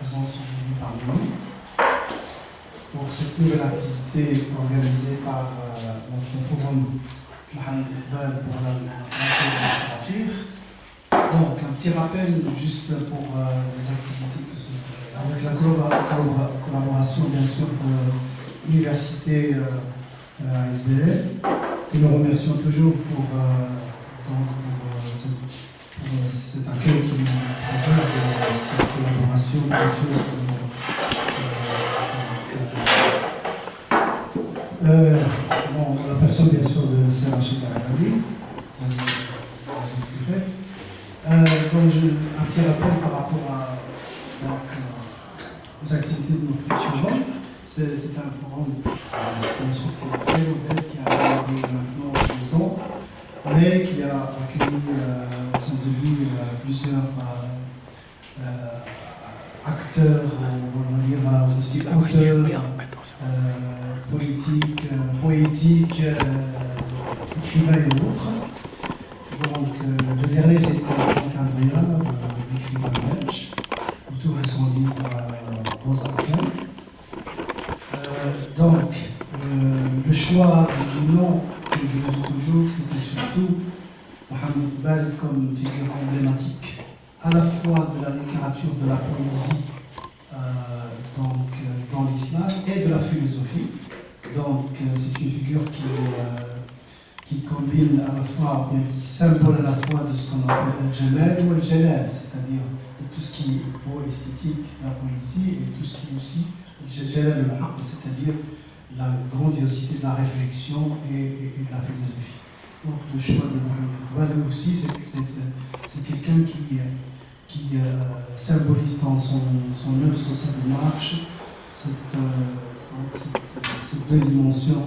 présence aujourd'hui parmi nous pour cette nouvelle activité organisée par notre forum Mohamed Iqbal pour la littérature. Donc, un petit rappel juste pour les activités que avec la collaboration bien sûr de l'université ASBL, que nous remercions toujours pour cet accueil qui nous présente cette collaboration précieuse. La personne bien sûr de Serge Darabali, donc un petit rappel par rapport aux activités de notre forum. C'est un forum très modeste qui a réalisé maintenant 10 ans, mais qui a accueilli au sein de lui plusieurs acteurs, on va dire aussi auteurs, politiques, poétiques, écrivains et autres. Donc le dernier c'était Andrea, l'écrivain belge, autour de son livre Rosa Klein. Donc le choix du nom, que je le dis toujours, c'était surtout Mohamed Iqbal comme figure emblématique à la fois de la littérature, de la poésie dans l'islam et de la philosophie. Donc c'est une figure qui combine à la fois, bien qui symbole à la fois de ce qu'on appelle le Jalal ou le Jalal, c'est-à-dire de tout ce qui est beau, esthétique, la poésie, et tout ce qui est aussi le Jalal al-Haqq, c'est-à-dire la grandiosité de la réflexion et de la philosophie. Donc le choix de Mohamed Iqbal aussi, c'est quelqu'un qui symbolise dans son œuvre, sur sa démarche, ces deux dimensions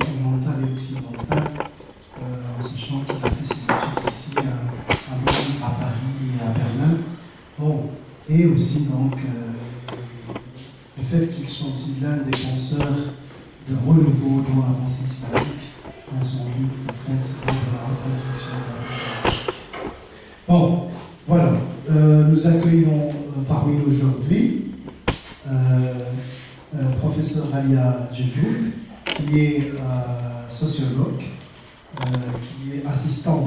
orientale et occidentale, en sachant qu'il a fait ses études ici à Londres, à Paris et à Berlin. Bon, et aussi donc le fait qu'il soit aussi l'un des penseurs de renouveau dans la pensée islamique, dans son livre de 13 de la reconstruction de la pensée. Bon, voilà. Nous accueillons parmi nous aujourd'hui professeur Ralia Djiboul, qui est sociologue, qui est assistante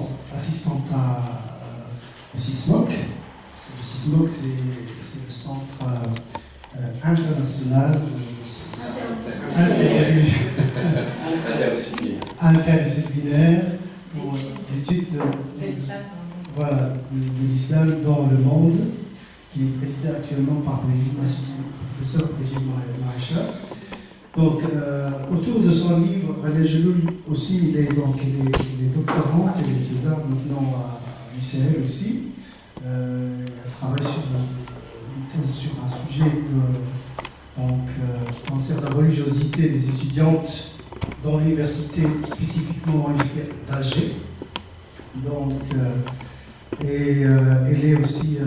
au CISMOC. Le CISMOC, c'est le centre international interdisciplinaire pour l'étude de l'islam dans le monde, qui est présidé actuellement par le professeur Brigitte Maréchal. Donc, autour de son livre, Ralia Djiboul aussi, il est doctorante, il est thésard maintenant à l'UCL aussi. Elle travaille sur un sujet qui concerne la religiosité des étudiantes dans l'université, spécifiquement d'Alger. Donc, et elle est aussi,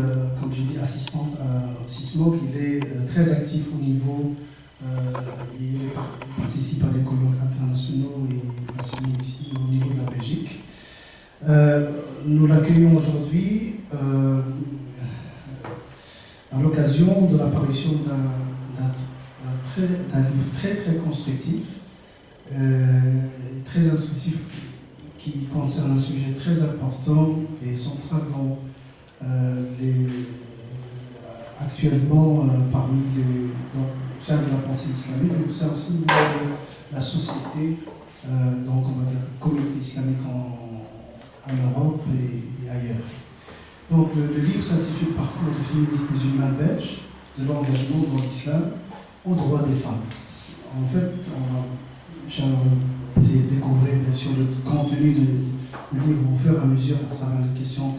comme je dis, assistante au CISMOC. Il est très actif au niveau, il participe à des colloques internationaux et nationaux ici au niveau de la Belgique. Nous l'accueillons aujourd'hui à l'occasion de l'apparition d'un livre très constructif, très instructif, qui concerne un sujet très important et central actuellement au sein de la pensée islamique, mais au sein aussi de la société, donc on va dire communauté islamique en Europe et ailleurs. Donc le livre s'intitule Parcours de féministes musulmans belges, de l'engagement dans l'islam aux droits des femmes. En fait, j'aimerais essayer de découvrir bien sûr le contenu du livre au fur et à mesure à travers les questions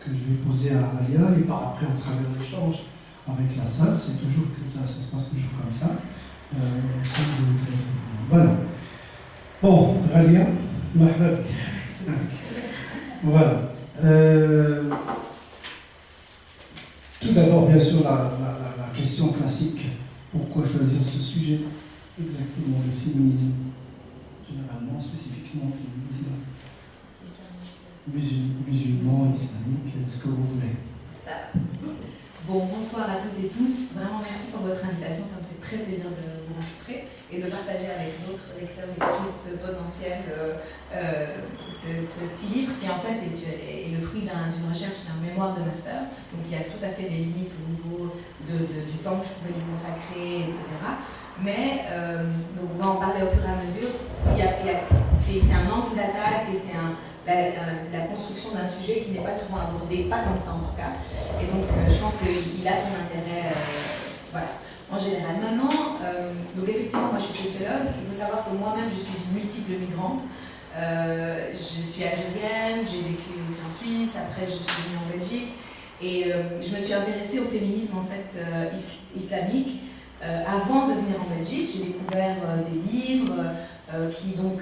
que je vais poser à Ralia et par après à travers l'échange avec la salle. C'est toujours que ça se passe toujours comme ça. Voilà. Bon, Ralia, Mahbab. Voilà. Tout d'abord, bien sûr, la question classique. Pourquoi choisir ce sujet? Exactement, le féminisme. Généralement, spécifiquement féminisme. Musulman, islamique, ce que vous voulez. Ça. Bon, bonsoir à toutes et tous. Vraiment merci pour votre invitation. Ça me fait très plaisir de vous rencontrer et de partager avec d'autres lecteurs et lectrices potentiels ce petit livre qui en fait est le fruit d'une recherche, d'un mémoire de master. Donc il y a tout à fait des limites au niveau du temps que je pouvais lui consacrer, etc. Mais donc on va en parler au fur et à mesure. C'est un angle d'attaque et c'est la construction d'un sujet qui n'est pas souvent abordé, pas comme ça en tout cas. Et donc je pense qu'il a son intérêt, voilà, en général. Maintenant, donc effectivement, moi je suis sociologue. Il faut savoir que moi-même je suis une multiple migrante. Je suis algérienne, j'ai vécu aussi en Suisse, après je suis venue en Belgique. Et je me suis intéressée au féminisme en fait islamique. Avant de venir en Belgique, j'ai découvert des livres qui donc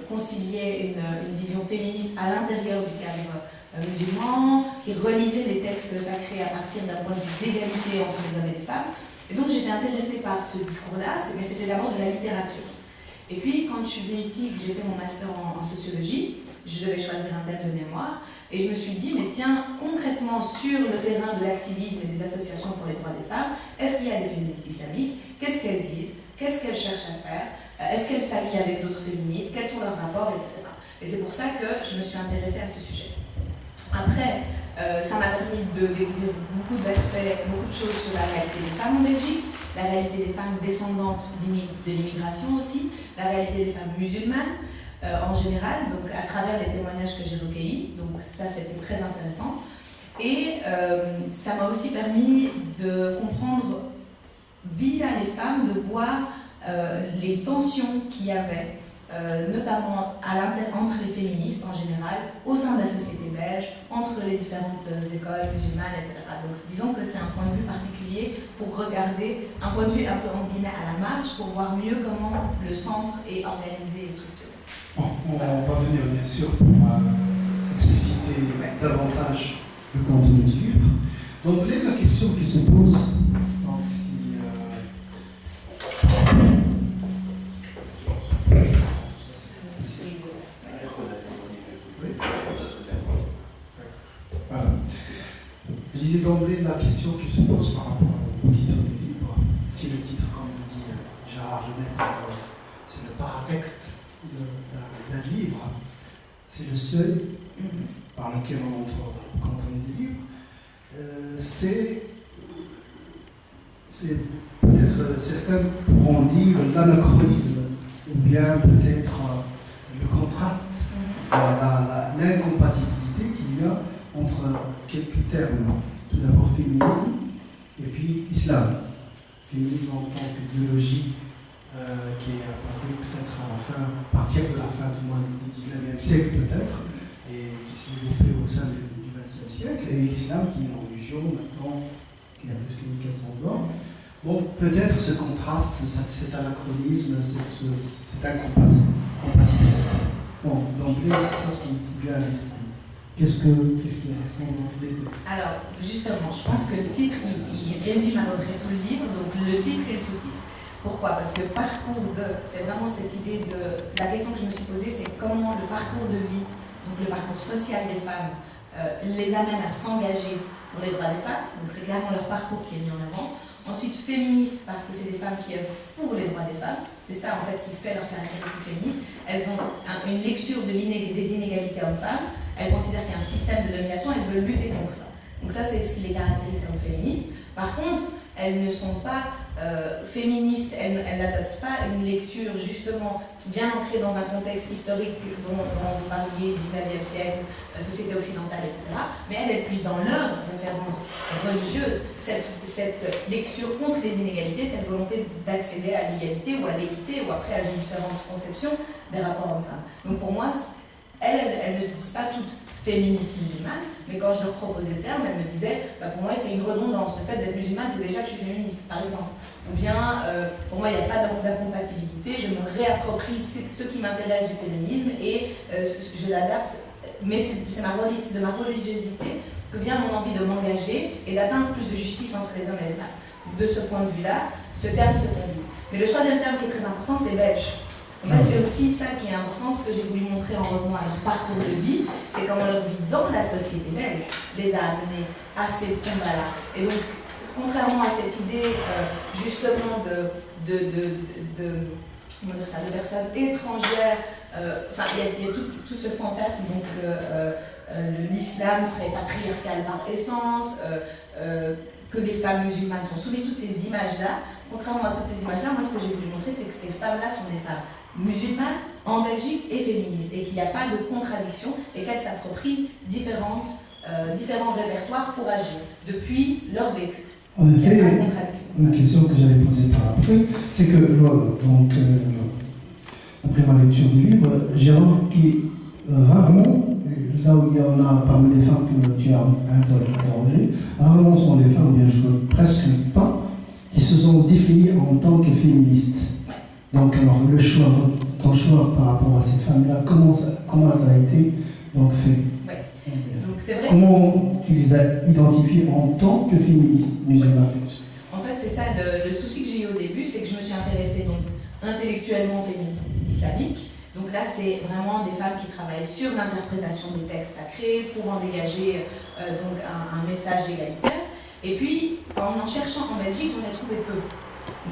conciliaient une vision féministe à l'intérieur du cadre musulman, qui relisaient les textes sacrés à partir d'un point de vue d'égalité entre les hommes et les femmes. Et donc j'étais intéressée par ce discours-là, mais c'était d'abord de la littérature. Et puis quand je suis venue ici, que j'ai fait mon master en sociologie, je devais choisir un thème de mémoire, et je me suis dit, mais tiens, concrètement sur le terrain de l'activisme et des associations pour les droits des femmes, est-ce qu'il y a des féministes islamiques? Qu'est-ce qu'elles disent? Qu'est-ce qu'elles cherchent à faire? Est-ce qu'elles s'allient avec d'autres féministes? Quels sont leurs rapports, etc. Et c'est pour ça que je me suis intéressée à ce sujet. Après, ça m'a permis de découvrir beaucoup d'aspects, beaucoup de choses sur la réalité des femmes en Belgique, la réalité des femmes descendantes de l'immigration aussi, la réalité des femmes musulmanes, en général, donc à travers les témoignages que j'ai recueillis, donc ça c'était très intéressant. Et ça m'a aussi permis de comprendre via les femmes, de voir les tensions qu'il y avait, notamment entre les féministes en général, au sein de la société belge, entre les différentes écoles musulmanes, etc. Donc disons que c'est un point de vue particulier pour regarder, un point de vue un peu en guillemets à la marge, pour voir mieux comment le centre est organisé et structuré. Bon, on va venir bien sûr pour expliciter davantage le contenu du livre. Donc la question qui se pose, donc si voilà. Je disais d'emblée la question qui se pose par rapport au titre du livre. Si le titre, comme le dit Gérard Genette, c'est le paratexte d'un livre, c'est le seuil par lequel on entre quand on lit des livres, c'est peut-être certains pourront dire l'anachronisme ou bien peut-être le contraste, l'incompatibilité qu'il y a entre quelques termes. Tout d'abord féminisme et puis islam. Féminisme en tant qu'idéologie qui est apparue peut-être à partir de la fin du XIXe siècle peut-être, et qui s'est développée au sein du XXe siècle, et l'islam qui est en religion maintenant, qui a plus que 1400 ans. Bon, peut-être ce contraste, cet anachronisme, cette incompatibilité. Bon, d'emblée, c'est ça ce qui me vient à l'esprit. Qu'est-ce qui reste d'emblée? Alors, justement, je pense que le titre, il résume à peu près tout le livre, donc le titre et le sous-titre. Pourquoi? Parce que parcours c'est vraiment cette idée de... La question que je me suis posée, c'est comment le parcours de vie, donc le parcours social des femmes, les amène à s'engager pour les droits des femmes. Donc c'est clairement leur parcours qui est mis en avant. Ensuite, féministes, parce que c'est des femmes qui œuvrent pour les droits des femmes. C'est ça, en fait, qui fait leur caractéristique féministe. Elles ont une lecture des inégalités hommes-femmes. Elles considèrent qu'il y a un système de domination, elles veulent lutter contre ça. Donc ça, c'est ce qui les caractérise comme féministes. Par contre, elles ne sont pas féministes, elles n'adoptent pas une lecture justement bien ancrée dans un contexte historique dont vous parliez, 19e siècle, société occidentale, etc. Mais elles puissent dans leur référence religieuse cette lecture contre les inégalités, cette volonté d'accéder à l'égalité ou à l'équité ou après à une différente conception des rapports hommes-femmes. Donc pour moi, elles ne se disent pas toutes féministes musulmanes, mais quand je leur proposais le terme, elles me disaient, pour moi c'est une redondance, le fait d'être musulmane c'est déjà que je suis féministe, par exemple. Ou bien, pour moi il n'y a pas d'incompatibilité, je me réapproprie ce qui m'intéresse du féminisme et je l'adapte, mais c'est de ma religiosité que vient mon envie de m'engager et d'atteindre plus de justice entre les hommes et les femmes. De ce point de vue-là, ce terme se combine. Mais le troisième terme qui est très important, c'est belge. En fait, c'est aussi ça qui est important, ce que j'ai voulu montrer en revenant à leur parcours de vie, c'est comment leur vie dans la société belge les a amenés à ces combats-là. Et donc, contrairement à cette idée justement comment dire ça, de personnes étrangères, enfin il y a tout ce fantasme donc l'islam serait patriarcal par essence, que les femmes musulmanes sont soumises, toutes ces images-là. Contrairement à toutes ces images-là, moi ce que j'ai voulu montrer, c'est que ces femmes-là sont des femmes musulmanes en Belgique et féministes, et qu'il n'y a pas de contradiction, et qu'elles s'approprient différents répertoires pour agir, depuis leur vécu. En effet, une question que j'avais posée par après, c'est que, donc, après ma lecture du livre, j'ai remarqué rarement, là où il y en a parmi les femmes que tu as interrogées, rarement sont les femmes, bien sûr, presque pas, qui se sont définies en tant que féministes. Donc, alors, ton choix par rapport à ces femmes-là, comment ça a été donc, fait? Donc, c'est vrai. Comment tu les as identifiées en tant que féministes musulmanes? En fait, c'est ça, le souci que j'ai eu au début, c'est que je me suis intéressée donc, intellectuellement aux féministes islamiques. Donc là, c'est vraiment des femmes qui travaillent sur l'interprétation des textes sacrés pour en dégager donc un message égalitaire. Et puis, en cherchant en Belgique, j'en ai trouvé peu.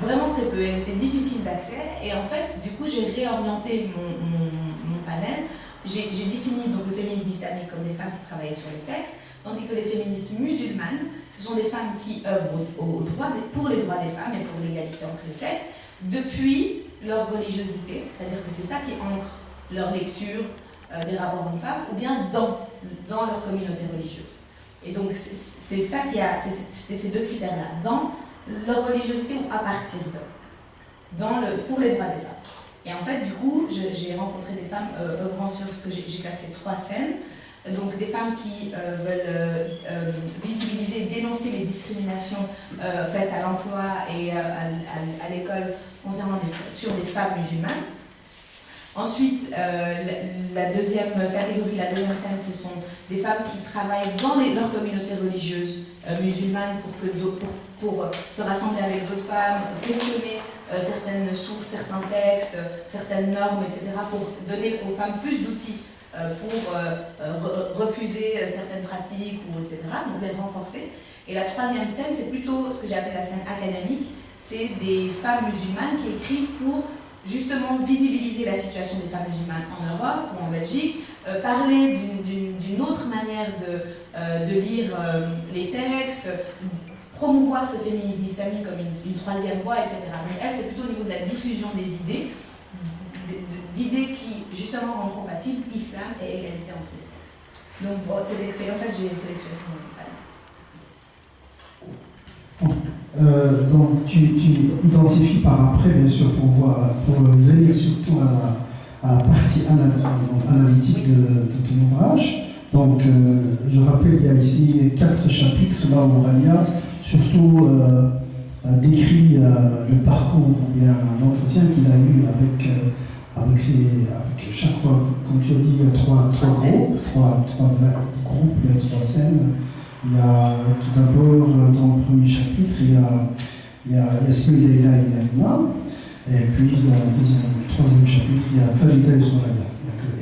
Vraiment très peu. Elles étaient difficiles d'accès. Et en fait, du coup, j'ai réorienté mon panel. J'ai défini donc, le féminisme islamique comme des femmes qui travaillaient sur les textes, tandis que les féministes musulmanes, ce sont des femmes qui œuvrent pour les droits des femmes et pour l'égalité entre les sexes, depuis leur religiosité, c'est-à-dire que c'est ça qui ancre leur lecture des rapports hommes-femmes, ou bien dans leur communauté religieuse. Et donc c'est ça qui a, c'était ces deux critères-là, dans leur religiosité ou à partir d'eux, pour les droits des femmes. Et en fait, du coup, j'ai rencontré des femmes œuvrant sur ce que j'ai classé 3 scènes. Donc des femmes qui veulent visibiliser, dénoncer les discriminations faites à l'emploi et à l'école sur des femmes musulmanes. Ensuite, la deuxième catégorie, la deuxième scène, ce sont des femmes qui travaillent dans leur communauté religieuse musulmane pour se rassembler avec d'autres femmes, questionner certaines sources, certains textes, certaines normes, etc., pour donner aux femmes plus d'outils pour refuser certaines pratiques, etc., donc les renforcer. Et la troisième scène, c'est plutôt ce que j'ai appelé la scène académique, c'est des femmes musulmanes qui écrivent pour justement visibiliser la situation des femmes musulmanes en Europe ou en Belgique, parler d'une autre manière de lire les textes, promouvoir ce féminisme islamique comme une troisième voie, etc. Donc elle, c'est plutôt au niveau de la diffusion des idées, d'idées qui justement rendent compatibles islam et égalité entre les sexes. Donc bon, c'est comme ça que j'ai sélectionné mon panel. Donc tu identifies par après, bien sûr, pour venir surtout à la partie analytique de ton ouvrage. Donc je rappelle, il y a ici 4 chapitres là où Rania surtout décrit le parcours ou bien l'entretien qu'il a eu avec chaque fois, comme tu as dit, il y a trois groupes, trois groupes, il y a 3 scènes. Il y a tout d'abord, dans le premier chapitre, il y a Yasmine Leila et Naïma, et puis dans le troisième chapitre, il y a Farida et Soraya.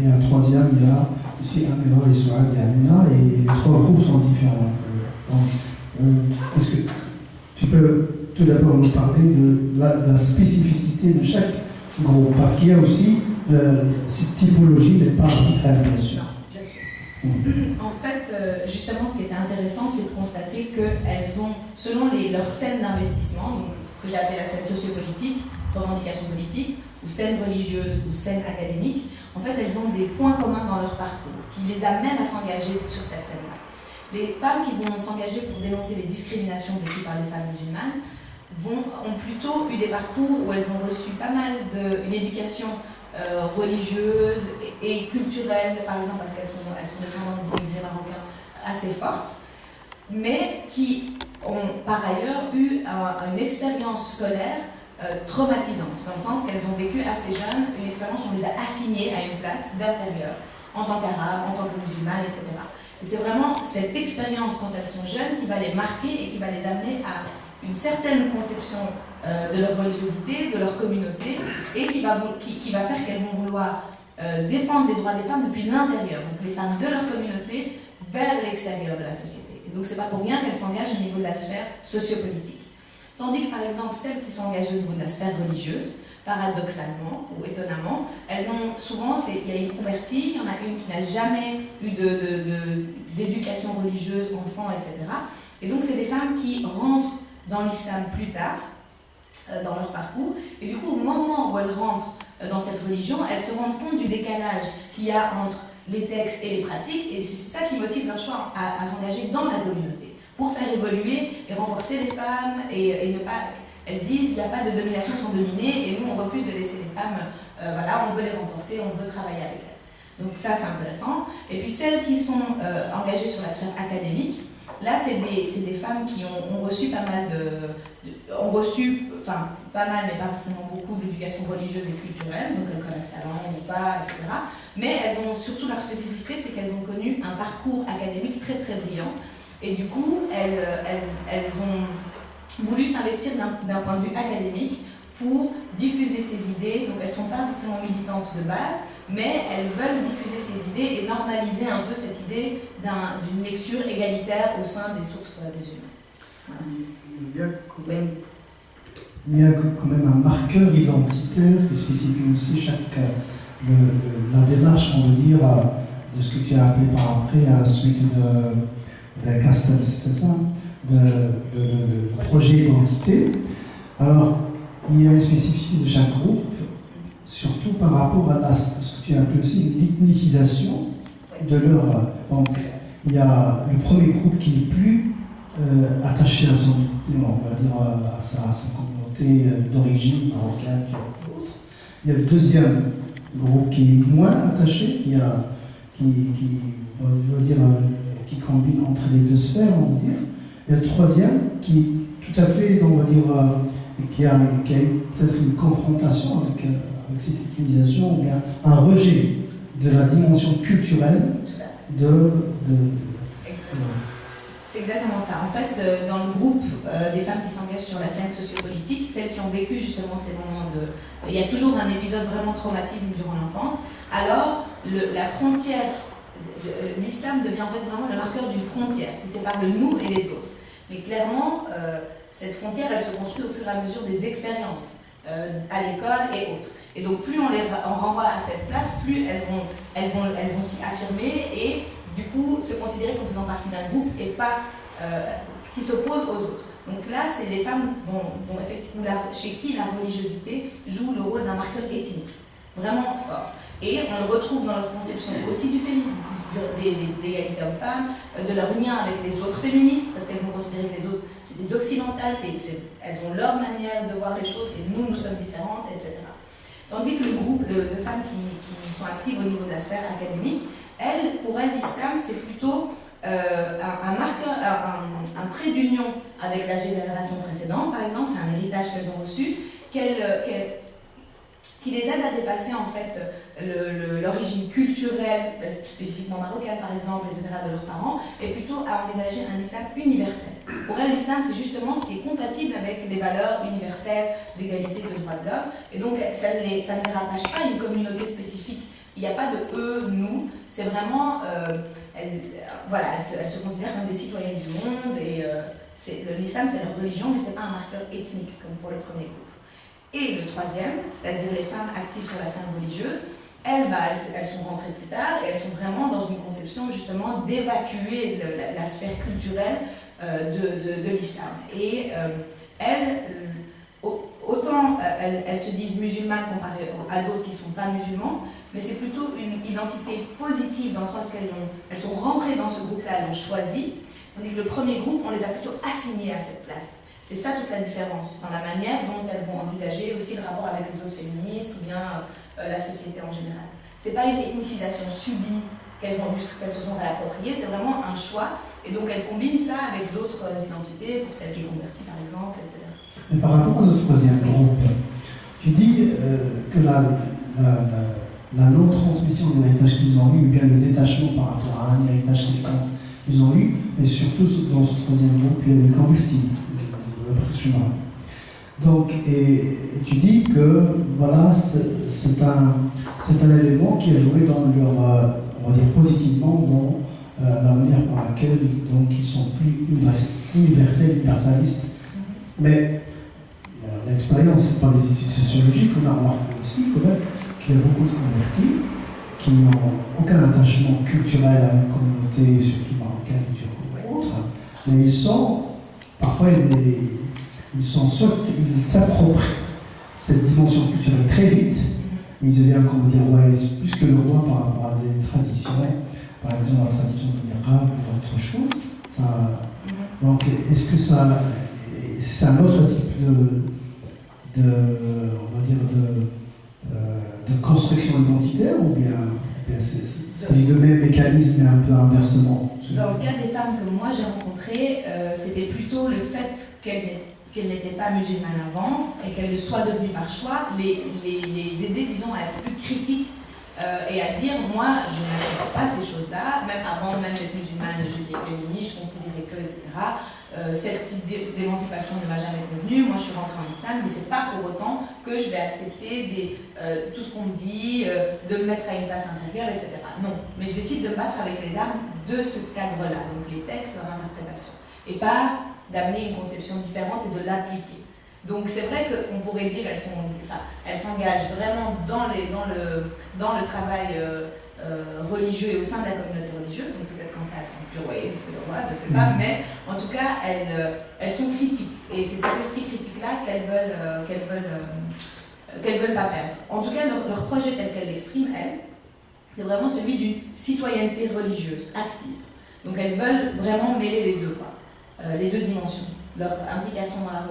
Et un troisième, il y a aussi Amira et Souad et Amina, et les 3 groupes sont différents. Est-ce que tu peux tout d'abord nous parler de la spécificité de chaque groupe? Parce qu'il y a aussi cette typologie n'est pas arbitraire, bien sûr. Bien sûr. En fait, justement, ce qui était intéressant, c'est de constater qu'elles ont, selon leurs scènes d'investissement, donc ce que j'ai appelé la scène sociopolitique, revendication politique, ou scène religieuse, ou scène académique, en fait, elles ont des points communs dans leur parcours qui les amènent à s'engager sur cette scène-là. Les femmes qui vont s'engager pour dénoncer les discriminations vécues par les femmes musulmanes ont plutôt eu des parcours où elles ont reçu pas mal d'une éducation religieuse et culturelle, par exemple parce qu'elles sont descendantes d'immigrés marocains assez fortes, mais qui ont par ailleurs eu une expérience scolaire traumatisante, dans le sens qu'elles ont vécu assez jeunes une expérience où on les a assignées à une place d'inférieure, en tant qu'arabes, en tant que musulmanes, etc. Et c'est vraiment cette expérience quand elles sont jeunes qui va les marquer et qui va les amener à une certaine conception de leur religiosité, de leur communauté, et qui va faire qu'elles vont vouloir défendre les droits des femmes depuis l'intérieur, donc les femmes de leur communauté vers l'extérieur de la société. Et Et donc c'est pas pour rien qu'elles s'engagent au niveau de la sphère sociopolitique. Tandis que par exemple celles qui sont engagées au niveau de la sphère religieuse, paradoxalement ou étonnamment, elles ont souvent, il y a une convertie, il y en a une qui n'a jamais eu d'éducation religieuse, enfant, etc. Et donc c'est des femmes qui rentrent dans l'islam plus tard, dans leur parcours, et du coup au moment où elles rentrent dans cette religion, elles se rendent compte du décalage qu'il y a entre les textes et les pratiques, et c'est ça qui motive leur choix à s'engager dans la communauté, pour faire évoluer et renforcer les femmes, et ne pas... Elles disent, il n'y a pas de domination sans dominer, et nous on refuse de laisser les femmes, voilà, on veut les renforcer, on veut travailler avec elles. Donc ça c'est intéressant. Et puis celles qui sont engagées sur la sphère académique, là c'est des femmes qui ont reçu pas mal enfin pas mal mais pas forcément beaucoup d'éducation religieuse et culturelle, donc elles connaissent la langue ou pas, etc. Mais elles ont surtout leur spécificité, c'est qu'elles ont connu un parcours académique très très brillant, et du coup elles ont voulu s'investir d'un point de vue académique pour diffuser ces idées. Donc elles ne sont pas forcément militantes de base, mais elles veulent diffuser ces idées et normaliser un peu cette idée d'une lecture égalitaire au sein des sources musulmanes. Voilà. Il y a quand même un marqueur identitaire qui spécifie aussi la démarche, on veut dire, de ce que tu as appelé par après à la suite de Castells, c'est ça, le projet identité. Alors, il y a une spécificité de chaque groupe, surtout par rapport à ce que tu as appelé aussi l'ethnicisation de leur... Donc, il y a le premier groupe qui est plus attaché à son, on va dire, à sa communauté d'origine marocaine ou autre. Il y a le deuxième groupe qui est moins attaché, qui combine entre les deux sphères, on va dire. Et le troisième qui est tout à fait, on va dire, qui a eu peut-être une confrontation avec cette utilisation, ou bien un rejet de la dimension culturelle C'est exactement ça. En fait, dans le groupe des femmes qui s'engagent sur la scène sociopolitique, celles qui ont vécu justement ces moments de... Il y a toujours un épisode vraiment de traumatisme durant l'enfance. Alors, la frontière, l'islam devient en fait vraiment le marqueur d'une frontière qui sépare le nous et les autres. Mais clairement, cette frontière, elle se construit au fur et à mesure des expériences à l'école et autres. Et donc, plus on renvoie à cette place, plus elles vont s'y affirmer et du coup se considérer comme faisant partie d'un groupe et pas qui s'opposent aux autres. Donc là, c'est les femmes dont effectivement, chez qui la religiosité joue le rôle d'un marqueur ethnique, vraiment fort. Et on le retrouve dans leur conception aussi du féminisme, d'égalité homme-femme, de leur lien avec les autres féministes, parce qu'elles vont considérer que les autres, c'est des occidentales, elles ont leur manière de voir les choses, et nous sommes différentes, etc. Tandis que le groupe de femmes qui sont actives au niveau de la sphère académique, pour elles, l'islam, c'est plutôt un marqueur, un trait d'union avec la génération précédente, par exemple, c'est un héritage qu'elles ont reçu, qui les aide à dépasser en fait l'origine culturelle, spécifiquement marocaine par exemple, etc. de leurs parents, et plutôt à envisager un islam universel. Pour elles, l'islam c'est justement ce qui est compatible avec les valeurs universelles d'égalité de droits de l'homme, et donc ça ne les rattache pas à une communauté spécifique. Il n'y a pas de eux, nous, c'est vraiment, elles se considèrent comme des citoyens du monde, et l'islam c'est leur religion, mais ce n'est pas un marqueur ethnique comme pour le premier groupe. Et le troisième, c'est-à-dire les femmes actives sur la scène religieuse, elles sont rentrées plus tard et elles sont vraiment dans une conception justement d'évacuer la sphère culturelle de l'islam. Et autant elles se disent musulmanes comparées à d'autres qui ne sont pas musulmans, mais c'est plutôt une identité positive dans le sens qu'elles sont rentrées dans ce groupe-là, elles l'ont choisi, tandis que le premier groupe, on les a plutôt assignées à cette place. C'est ça toute la différence, dans la manière dont elles vont envisager aussi le rapport avec les autres féministes ou bien la société en général. C'est pas une ethnicisation subie qu'elles se sont réappropriées, c'est vraiment un choix, et donc elles combinent ça avec d'autres identités, pour celles qui convertissent par exemple, etc. Et par rapport au troisième groupe, tu dis que la non-transmission de l'héritage qu'ils ont eu, ou bien le détachement par rapport à un héritage qu'ils ont eu, et surtout dans ce troisième groupe, il y a des convertis. Donc, et tu dis que voilà, c'est un élément qui a joué dans leur, on va dire positivement, dans la manière par laquelle donc, ils sont plus universels, universalistes. Mais l'expérience, ce n'est pas des études sociologiques, on a remarqué aussi quand même qu'il y a beaucoup de convertis qui n'ont aucun attachement culturel à une communauté, surtout marocaine ou autre, mais ils sont, parfois, ils s'approprient cette dimension culturelle très vite. Ils deviennent, comment dire, plus que le roi par rapport à des traditions, par exemple la tradition de l'Arabe ou autre chose. Donc, est-ce que c'est un autre type on va dire, de construction identitaire ou bien c'est le même mécanisme mais un peu inversement? Dans le cas des femmes que moi j'ai rencontrées, c'était plutôt le fait qu'elles n'étaient pas musulmanes avant et qu'elles le soient devenues par choix, les aider, disons, à être plus critiques et à dire, moi, je n'accepte pas ces choses-là, même avant même d'être musulmane, je suis féministe, je considérais que, etc. Cette idée d'émancipation ne m'a jamais convenue, moi je suis rentrée en islam, mais c'est pas pour autant que je vais accepter tout ce qu'on me dit, de me mettre à une place inférieure, etc. Non, mais je décide de me battre avec les armes de ce cadre-là, donc les textes, leur interprétation, et pas d'amener une conception différente et de l'appliquer. Donc c'est vrai qu'on pourrait dire qu'elles s'engagent vraiment dans le travail religieux et au sein de la communauté religieuse, donc peut-être qu'en ça elles sont plus royalistes, je sais pas, mais en tout cas elles sont critiques, et c'est cet esprit critique-là qu'elles veulent pas perdre. En tout cas leur projet tel qu'elles l'expriment, elles, c'est vraiment celui d'une citoyenneté religieuse, active. Donc elles veulent vraiment mêler les deux, les deux dimensions. Leur implication dans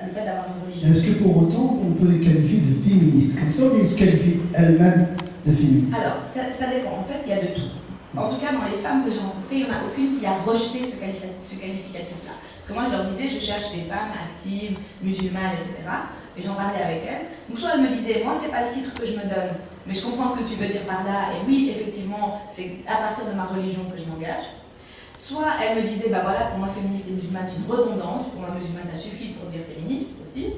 le fait d'avoir une religion. Est-ce que pour autant on peut les qualifier de féministes, comme ça, ou ils se qualifient elles-mêmes de féministes? Alors, ça dépend. En fait, il y a de tout. En tout cas, dans les femmes que j'ai rencontrées, il n'y en a aucune qui a rejeté ce qualificatif-là. Parce que moi, je leur disais, je cherche des femmes actives, musulmanes, etc. Et j'en parlais avec elles. Donc, soit elles me disaient, moi, c'est pas le titre que je me donne, mais je comprends ce que tu veux dire par là. Et oui, effectivement, c'est à partir de ma religion que je m'engage. Soit elle me disait, bah voilà, pour moi féministe et musulmane c'est une redondance, pour moi musulmane ça suffit pour dire féministe aussi,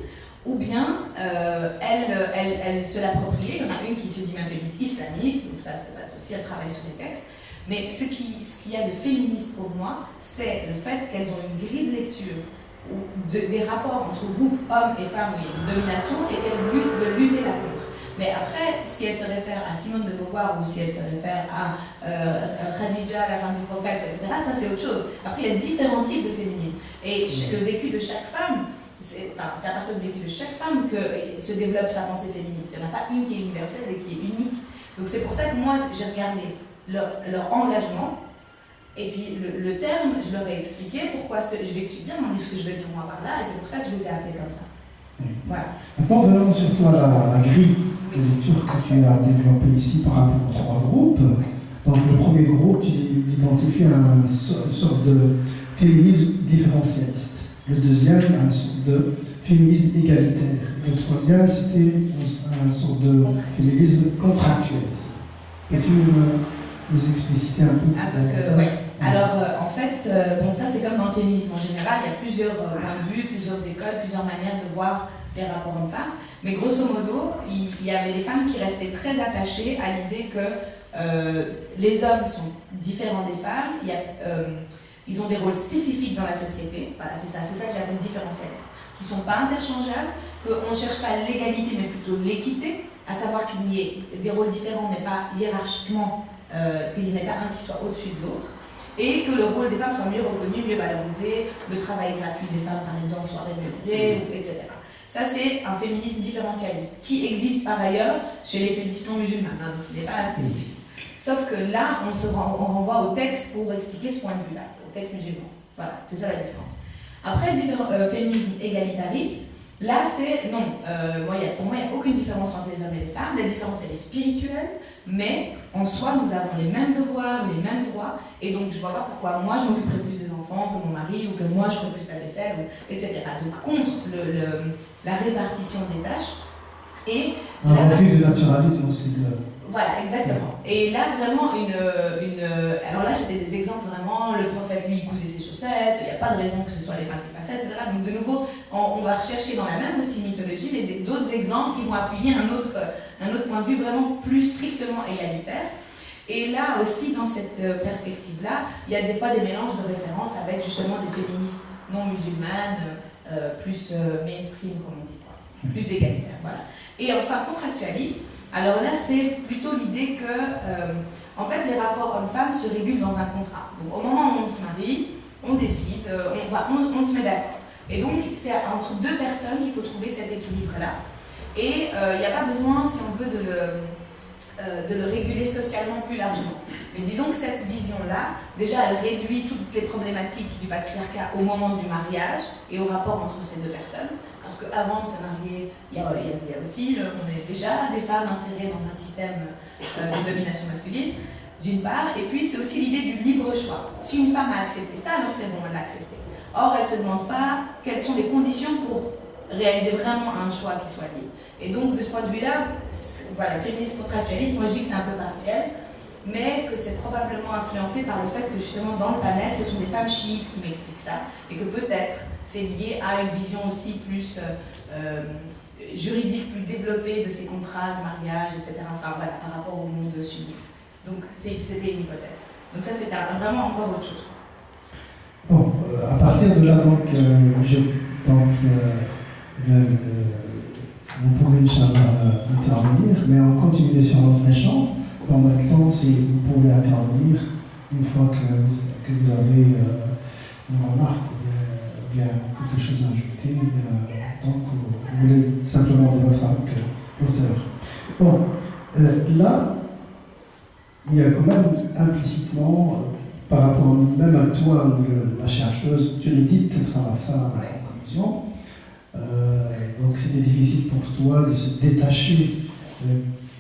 ou bien elle se l'appropriait, il y en a une qui se dit même féministe islamique, donc ça va aussi, elle travaille sur les textes, mais ce qu'il y a de féministe pour moi, c'est le fait qu'elles ont une grille de lecture, ou des rapports entre groupes hommes et femmes où il y a une domination, et qu'elles veulent lutter la contre. Mais après, si elle se réfère à Simone de Beauvoir ou si elle se réfère à Khadija, la femme du prophète, etc., ça c'est autre chose. Après, il y a différents types de féminisme. Et le vécu de chaque femme, c'est à partir du vécu de chaque femme que se développe sa pensée féministe. Il n'y en a pas une qui est universelle et qui est unique. Donc c'est pour ça que moi, j'ai regardé leur engagement. Et puis le terme, je leur ai expliqué pourquoi, je l'explique bien dans le livre ce que je veux dire moi par là, et c'est pour ça que je les ai appelés comme ça. Voilà. Maintenant, venons surtout à la grille de lecture que tu as développée ici par rapport aux trois groupes. Donc, le premier groupe, tu identifies une sorte de féminisme différentialiste. Le deuxième, une sorte de féminisme égalitaire. Le troisième, c'était une sorte de féminisme contractualiste. Peux-tu nous expliciter un peu? Parce que, oui. Alors, en fait, ça c'est comme dans le féminisme en général, il y a plusieurs points de vue, plusieurs écoles, plusieurs manières de voir les rapports hommes-femmes. Mais grosso modo, il y avait des femmes qui restaient très attachées à l'idée que les hommes sont différents des femmes, ils ont des rôles spécifiques dans la société, voilà, c'est ça que j'appelle différentialiste, qui ne sont pas interchangeables, qu'on ne cherche pas l'égalité mais plutôt l'équité, à savoir qu'il y ait des rôles différents mais pas hiérarchiquement, qu'il n'y en ait pas un qui soit au-dessus de l'autre, et que le rôle des femmes soit mieux reconnu, mieux valorisé, le travail gratuit des femmes par exemple soit rémunéré, etc. Ça, c'est un féminisme différentialiste, qui existe par ailleurs chez les féministes non musulmanes, donc ce n'est pas spécifique. Sauf que là, on renvoie au texte pour expliquer ce point de vue-là, au texte musulman. Voilà, c'est ça la différence. Après, féminisme égalitariste, là, c'est non. Pour moi, il n'y a aucune différence entre les hommes et les femmes. La différence, elle est spirituelle, mais en soi, nous avons les mêmes devoirs, les mêmes droits, et donc je ne vois pas pourquoi moi, je m'occuperai plus des enfants que mon mari, ou que moi, je ferai plus la vaisselle, etc. Donc, contre la répartition des tâches. Et un refus de naturalisme aussi. Voilà, exactement. Et là, vraiment, alors là, c'était des exemples vraiment, le prophète, lui, il cousait ses chaussettes, il n'y a pas de raison que ce soit les femmes qui fassent ça, etc. Donc, de nouveau, on va rechercher dans la même aussi mythologie, mais d'autres exemples qui vont appuyer un autre point de vue vraiment plus strictement égalitaire. Et là aussi, dans cette perspective-là, il y a des fois des mélanges de références avec justement des féministes non musulmanes, plus mainstream, comme on dit, quoi, plus égalitaires. Voilà. Et enfin, contractualiste, alors là, c'est plutôt l'idée que, en fait, les rapports hommes-femmes se régulent dans un contrat. Donc, au moment où on se marie, on décide, on se met d'accord. Et donc, c'est entre deux personnes qu'il faut trouver cet équilibre-là. Et il n'y a pas besoin, si on veut, de le réguler socialement plus largement. Mais disons que cette vision-là, déjà, elle réduit toutes les problématiques du patriarcat au moment du mariage et au rapport entre ces deux personnes. Alors qu'avant de se marier, il y a aussi, on est déjà des femmes insérées dans un système de domination masculine, d'une part, et puis c'est aussi l'idée du libre choix. Si une femme a accepté ça, alors c'est bon, elle l'a accepté. Or, elle ne se demande pas quelles sont les conditions pour réaliser vraiment un choix qui soit libre. Et donc, de ce point de vue-là, voilà, le féminisme contractualiste, moi je dis que c'est un peu partiel, mais que c'est probablement influencé par le fait que justement dans le panel, ce sont des femmes chiites qui m'expliquent ça, et que peut-être c'est lié à une vision aussi plus juridique, plus développée de ces contrats de mariage, etc. Enfin voilà, par rapport au monde sunnite. Donc c'était une hypothèse. Donc ça c'était vraiment encore autre chose. Bon, à partir de là, vous pouvez intervenir, mais on continue sur votre échange. En même temps, si vous pouvez intervenir une fois que vous avez une remarque ou bien quelque chose à ajouter, donc vous voulez simplement dire votre avec l'auteur. Bon, là, il y a quand même implicitement, par rapport même à toi, la chercheuse, tu le dis peut-être à la fin, à la conclusion, donc c'était difficile pour toi de se détacher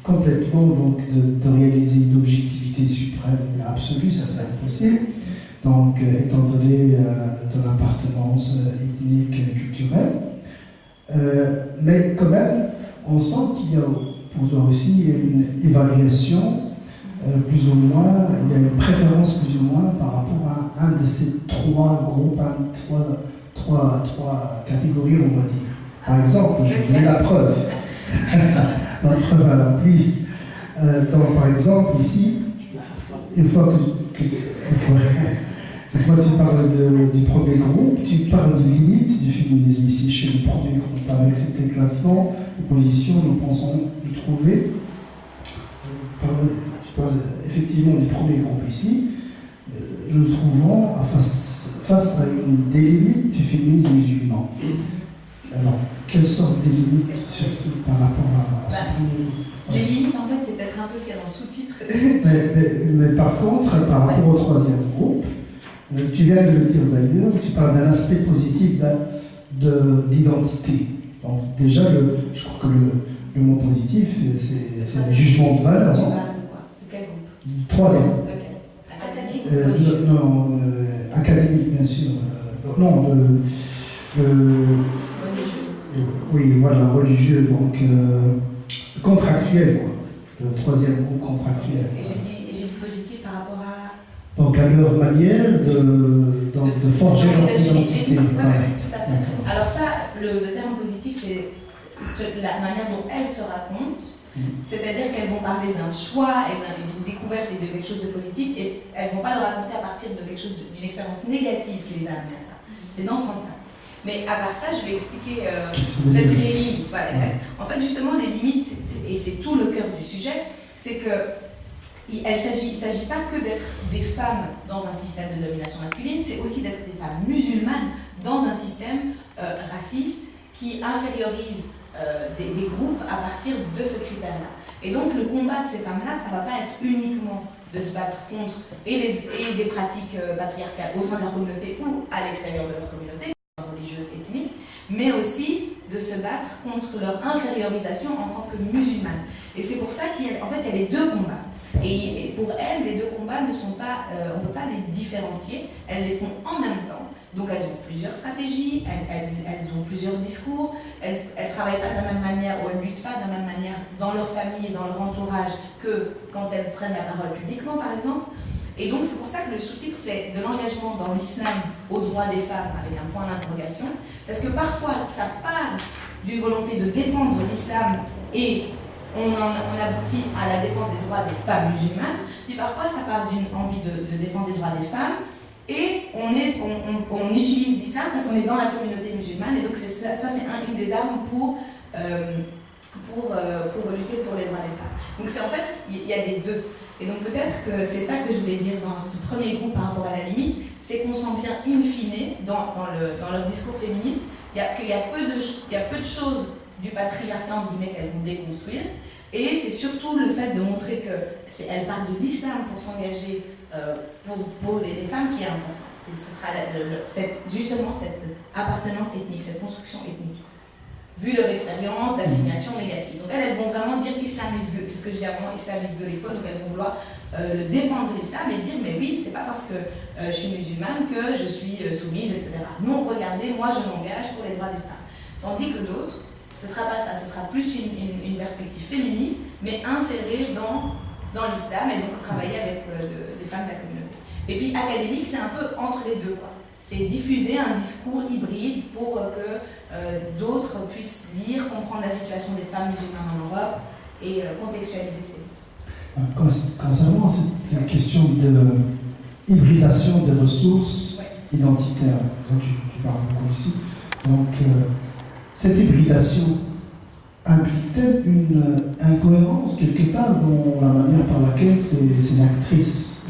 complètement donc de réaliser une objectivité suprême et absolue, ça c'est impossible. Donc étant donné ton appartenance ethnique et culturelle, mais quand même on sent qu'il y a pour toi aussi une évaluation plus ou moins, il y a une préférence plus ou moins par rapport à un de ces trois groupes, trois catégories, on va dire. Par exemple, je vous donne la preuve. La preuve à l'appui. Donc, par exemple, ici, une fois que tu parles du premier groupe, tu parles de limite du féminisme ici chez le premier groupe, avec cet éclatement de position, nous pensons y trouver. Tu parles effectivement du premier groupe ici, nous trouvons face à des limites du féminisme musulman. Alors, quelles sortes de limites, surtout par rapport à ce premier groupe? Les limites, en fait, c'est peut-être un peu ce qu'il y a dans le sous-titre. mais par contre, par rapport au troisième groupe, tu viens de le dire d'ailleurs, tu parles d'un aspect positif de l'identité. Donc déjà, je crois que le mot positif, c'est un jugement de valeur. Tu parles de quoi? De quel groupe? Troisième. Lequel? Académique? Non, académique, bien sûr. Non, Religieux. Oui, voilà, religieux, donc contractuel, quoi. Le troisième groupe contractuel. Et j'ai dit positif par rapport à... Donc à leur manière de forger leur identité. Voilà. Tout à fait. Alors ça, le terme positif, c'est la manière dont elles se racontent, c'est-à-dire qu'elles vont parler d'un choix et d'une découverte et de quelque chose de positif, et elles ne vont pas le raconter à partir de quelque chose d'une expérience négative qui les a amenées à ça. C'est dans ce sens-là. Mais à part ça, je vais expliquer peut-être les limites. Voilà, exact. En fait, justement, les limites, et c'est tout le cœur du sujet, c'est que il ne s'agit pas que d'être des femmes dans un système de domination masculine, c'est aussi d'être des femmes musulmanes dans un système raciste qui infériorise des groupes à partir de ce critère-là. Et donc le combat de ces femmes-là, ça ne va pas être uniquement de se battre contre et des pratiques patriarcales au sein de la communauté ou à l'extérieur de leur communauté, religieuse, ethnique, mais aussi de se battre contre leur infériorisation en tant que musulmanes. Et c'est pour ça qu'il y a les deux combats. Et pour elles, les deux combats ne sont pas, on ne peut pas les différencier, elles les font en même temps. Donc elles ont plusieurs stratégies, elles ont plusieurs discours, elles ne travaillent pas de la même manière ou elles ne luttent pas de la même manière dans leur famille et dans leur entourage que quand elles prennent la parole publiquement, par exemple. Et donc c'est pour ça que le sous-titre c'est de l'engagement dans l'islam aux droits des femmes avec un point d'interrogation, parce que parfois ça part d'une volonté de défendre l'islam et on aboutit à la défense des droits des femmes musulmanes, puis parfois ça part d'une envie de défendre les droits des femmes, et on utilise l'islam parce qu'on est dans la communauté musulmane, et donc ça c'est une des armes pour lutter pour les droits des femmes. Donc c'est en fait, il y a des deux. Et donc peut-être que c'est ça que je voulais dire dans ce premier groupe par rapport à la limite, c'est qu'on sent bien in fine, dans leur discours féministe, qu'il y a peu de choses du patriarcat, en guillemets, qu'elles vont déconstruire. Et c'est surtout le fait de montrer qu'elles parlent de l'islam pour s'engager pour les femmes qui est important. Ce sera justement cette appartenance ethnique, cette construction ethnique, vu leur expérience d'assignation négative. Donc elles vont vraiment dire Islam is good, c'est ce que je dis à un moment, Islam is beautiful, donc elles vont vouloir défendre l'islam et dire mais oui, c'est pas parce que je suis musulmane que je suis soumise, etc. Non, regardez, moi je m'engage pour les droits des femmes. Tandis que d'autres, ce sera pas ça, ce sera plus une perspective féministe, mais insérée dans l'islam et donc travailler avec des femmes de la communauté. Et puis académique, c'est un peu entre les deux, quoi. C'est diffuser un discours hybride pour que d'autres puissent lire, comprendre la situation des femmes musulmanes en Europe et contextualiser ces luttes. Concernant cette question d'hybridation des ressources identitaires, dont tu parles beaucoup ici, donc cette hybridation implique-t-elle une incohérence quelque part dans la manière par laquelle ces actrices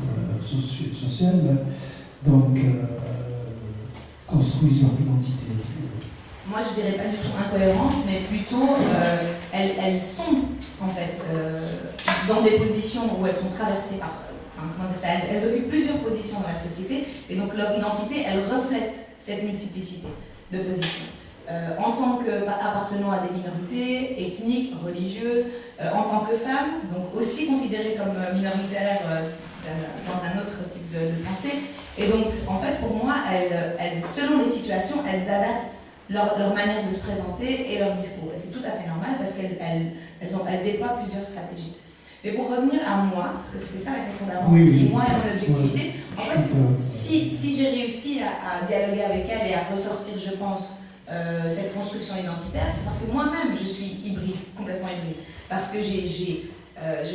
sociales donc, construisent leur identité? Moi, je dirais pas du tout incohérence, mais plutôt elles sont en fait dans des positions où elles sont traversées par. Elles occupent plusieurs positions dans la société, et donc leur identité, elle reflète cette multiplicité de positions. En tant qu'appartenant à des minorités ethniques, religieuses, en tant que femme, donc aussi considérées comme minoritaires dans un autre type de pensée. Et donc, en fait, pour moi, selon les situations, elles adaptent leur manière de se présenter et leur discours. Et c'est tout à fait normal parce qu'elles déploient plusieurs stratégies. Mais pour revenir à moi, parce que c'était ça la question d'avant, si moi et mon objectivité, en fait, si j'ai réussi à dialoguer avec elle et à ressortir, je pense, cette construction identitaire, c'est parce que moi-même je suis hybride, complètement hybride. Parce que j'ai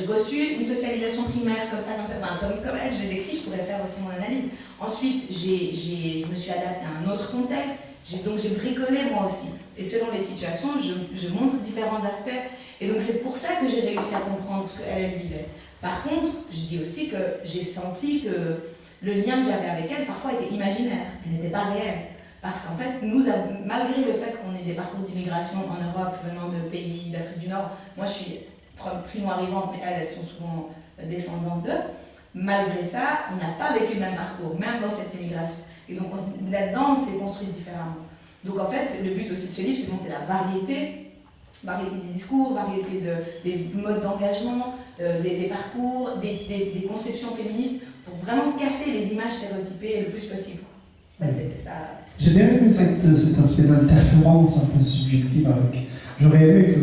reçu une socialisation primaire comme ça, comme elle, je l'ai décrit, je pourrais faire aussi mon analyse. Ensuite, je me suis adaptée à un autre contexte, donc j'ai bricolé moi aussi. Et selon les situations, je montre différents aspects. Et donc c'est pour ça que j'ai réussi à comprendre ce qu'elle vivait. Par contre, je dis aussi que j'ai senti que le lien que j'avais avec elle, parfois, était imaginaire, elle n'était pas réelle. Parce qu'en fait, malgré le fait qu'on ait des parcours d'immigration en Europe venant de pays d'Afrique du Nord, moi je suis primo-arrivante, mais elles sont souvent descendantes d'eux, malgré ça, on n'a pas vécu le même parcours, même dans cette immigration. Et donc là-dedans, on s'est construit différemment. Donc en fait, le but aussi de ce livre, c'est de monter la variété des discours, variété des modes d'engagement, des parcours, des conceptions féministes, pour vraiment casser les images stéréotypées le plus possible. J'ai bien aimé cet aspect d'interférence un peu subjective avec. J'aurais aimé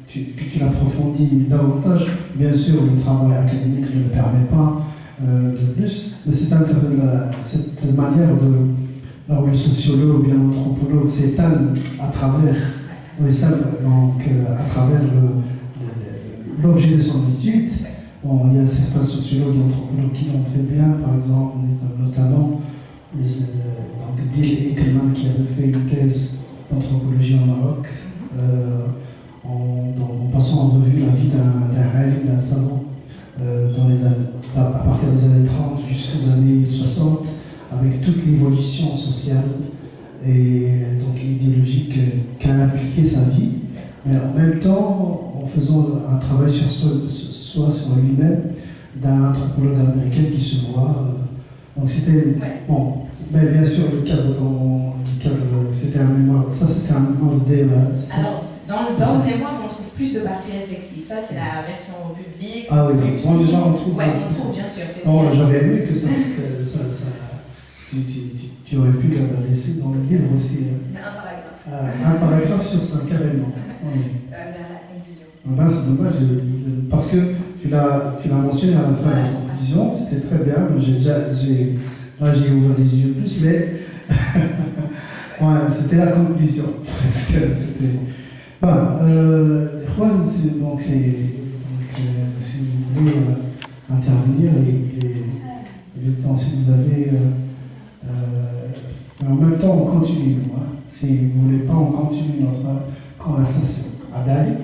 que tu l'approfondis davantage. Bien sûr, le travail académique ne le permet pas de plus, mais cette manière là où le sociologue ou bien l'anthropologue s'étale à travers l'objet de son étude. Bon, il y a certains sociologues et anthropologues qui l'ont fait bien, par exemple, notamment Dil Ekelman qui avait fait une thèse d'anthropologie au Maroc, en passant en revue la vie d'un savant à partir des années 30 jusqu'aux années 60, avec toute l'évolution sociale et donc idéologique qu'a impliqué sa vie, mais en même temps en faisant un travail sur lui-même d'un anthropologue américain qui se voit. Donc c'était bon, mais bien sûr le cadre c'était un mémoire. Ça c'était un mémoire de débat. Alors dans le mémoire on trouve plus de parties réflexives. Ça c'est la version publique. Ah oui, donc on trouve. Oui, on trouve bien sûr. Bon, j'aurais aimé que ça tu aurais pu la laisser dans le livre aussi. Un paragraphe. Un paragraphe sur ça carrément. Vers la conclusion. Ben, c'est dommage parce que tu l'as mentionné à la fin de la conclusion, c'était très bien. Là, j'ai ouvert les yeux plus, mais ouais, c'était la conclusion. Les Juan, donc si vous voulez intervenir, il est temps, si vous avez. Mais en même temps, on continue. Hein. Si vous ne voulez pas, on continue notre conversation. Abdel,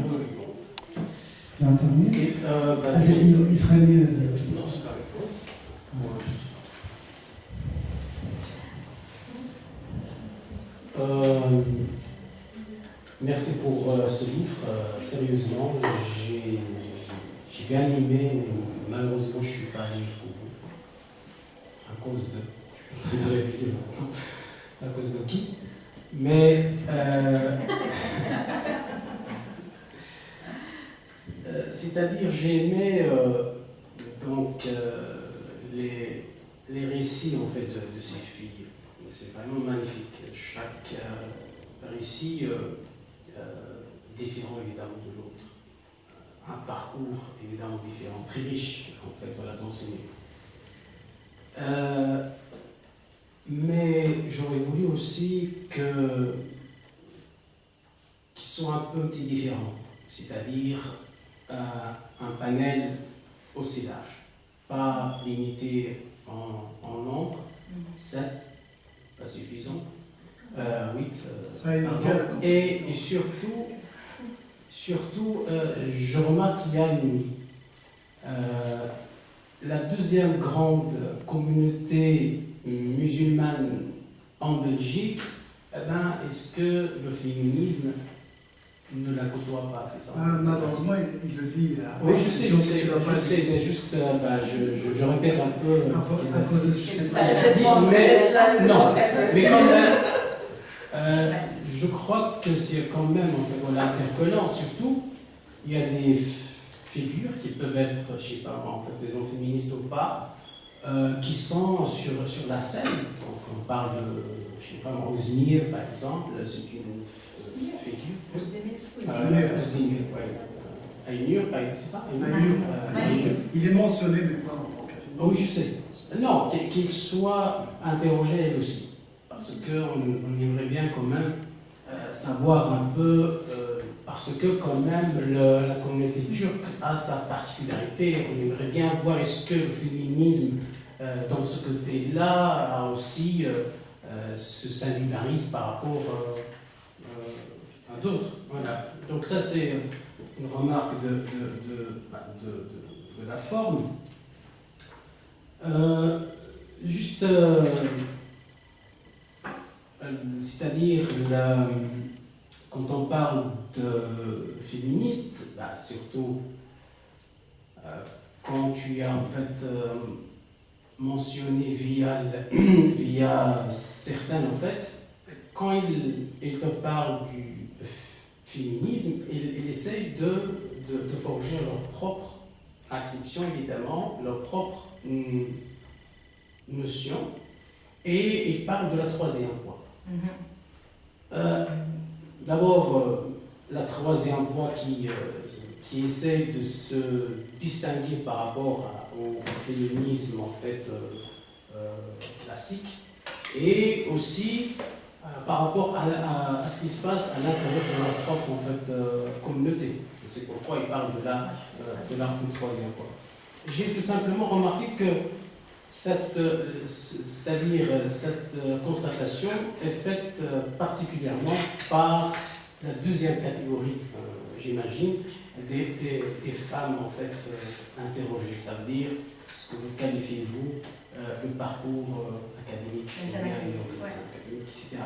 tu veux intervenir? Il serait mieux. Non, c'est pas merci pour ce livre. Sérieusement, j'ai bien aimé, mais malheureusement, je ne suis pas allé jusqu'au bout. À cause de. À cause de qui? Mais. C'est-à-dire, j'ai aimé les récits en fait de ces filles. C'est vraiment magnifique. Chaque récit différent évidemment de l'autre. Un parcours évidemment différent, très riche en fait voilà, d'enseigner. Mais j'aurais voulu aussi qu'ils soient un peu différents, c'est-à-dire un panel aussi large, pas limité en nombre, 7, pas suffisant, 8, et surtout je remarque qu'il y a la deuxième grande communauté musulmane en Belgique. Est-ce que le féminisme ne la côtoie pas, c'est ça? Malheureusement, il le dit. Oui, je sais, mais juste, je répète un peu ce qu'il a dit. Mais non, mais quand même, je crois que c'est quand même interpellant. Surtout, il y a des figures qui peuvent être, je ne sais pas, en fait, des hommes féministes ou pas, qui sont sur la scène. Donc, on parle de, je ne sais pas, Ousmir, par exemple, c'est une figure. Aynur, c'est ça? Il est mentionné, mais pas en tant qu'affilié. Oui, je sais. Non, qu'il soit interrogé elle aussi. Parce qu'on aimerait bien quand même savoir un peu, parce que quand même la communauté turque a sa particularité. On aimerait bien voir est-ce que le féminisme dans ce côté-là a aussi se singularise par rapport à d'autres. Voilà. Donc ça c'est une remarque de la forme. Juste, c'est-à-dire, quand on parle de féministe, surtout quand tu as en fait mentionné via certains en fait, quand ils te parlent du féminisme, ils essayent de forger leur propre acception, évidemment, leur propre notion, et ils parlent de la troisième voie. D'abord, la troisième voie qui essaie de se distinguer par rapport au féminisme en fait classique, et aussi par rapport à ce qui se passe à l'intérieur de leur propre en fait, communauté. C'est pourquoi ils parlent de la troisième voie. J'ai tout simplement remarqué que cette constatation est faite particulièrement par la deuxième catégorie, j'imagine, des femmes en fait interrogées. Ça veut dire ce que vous qualifiez-vous le parcours académique, etc.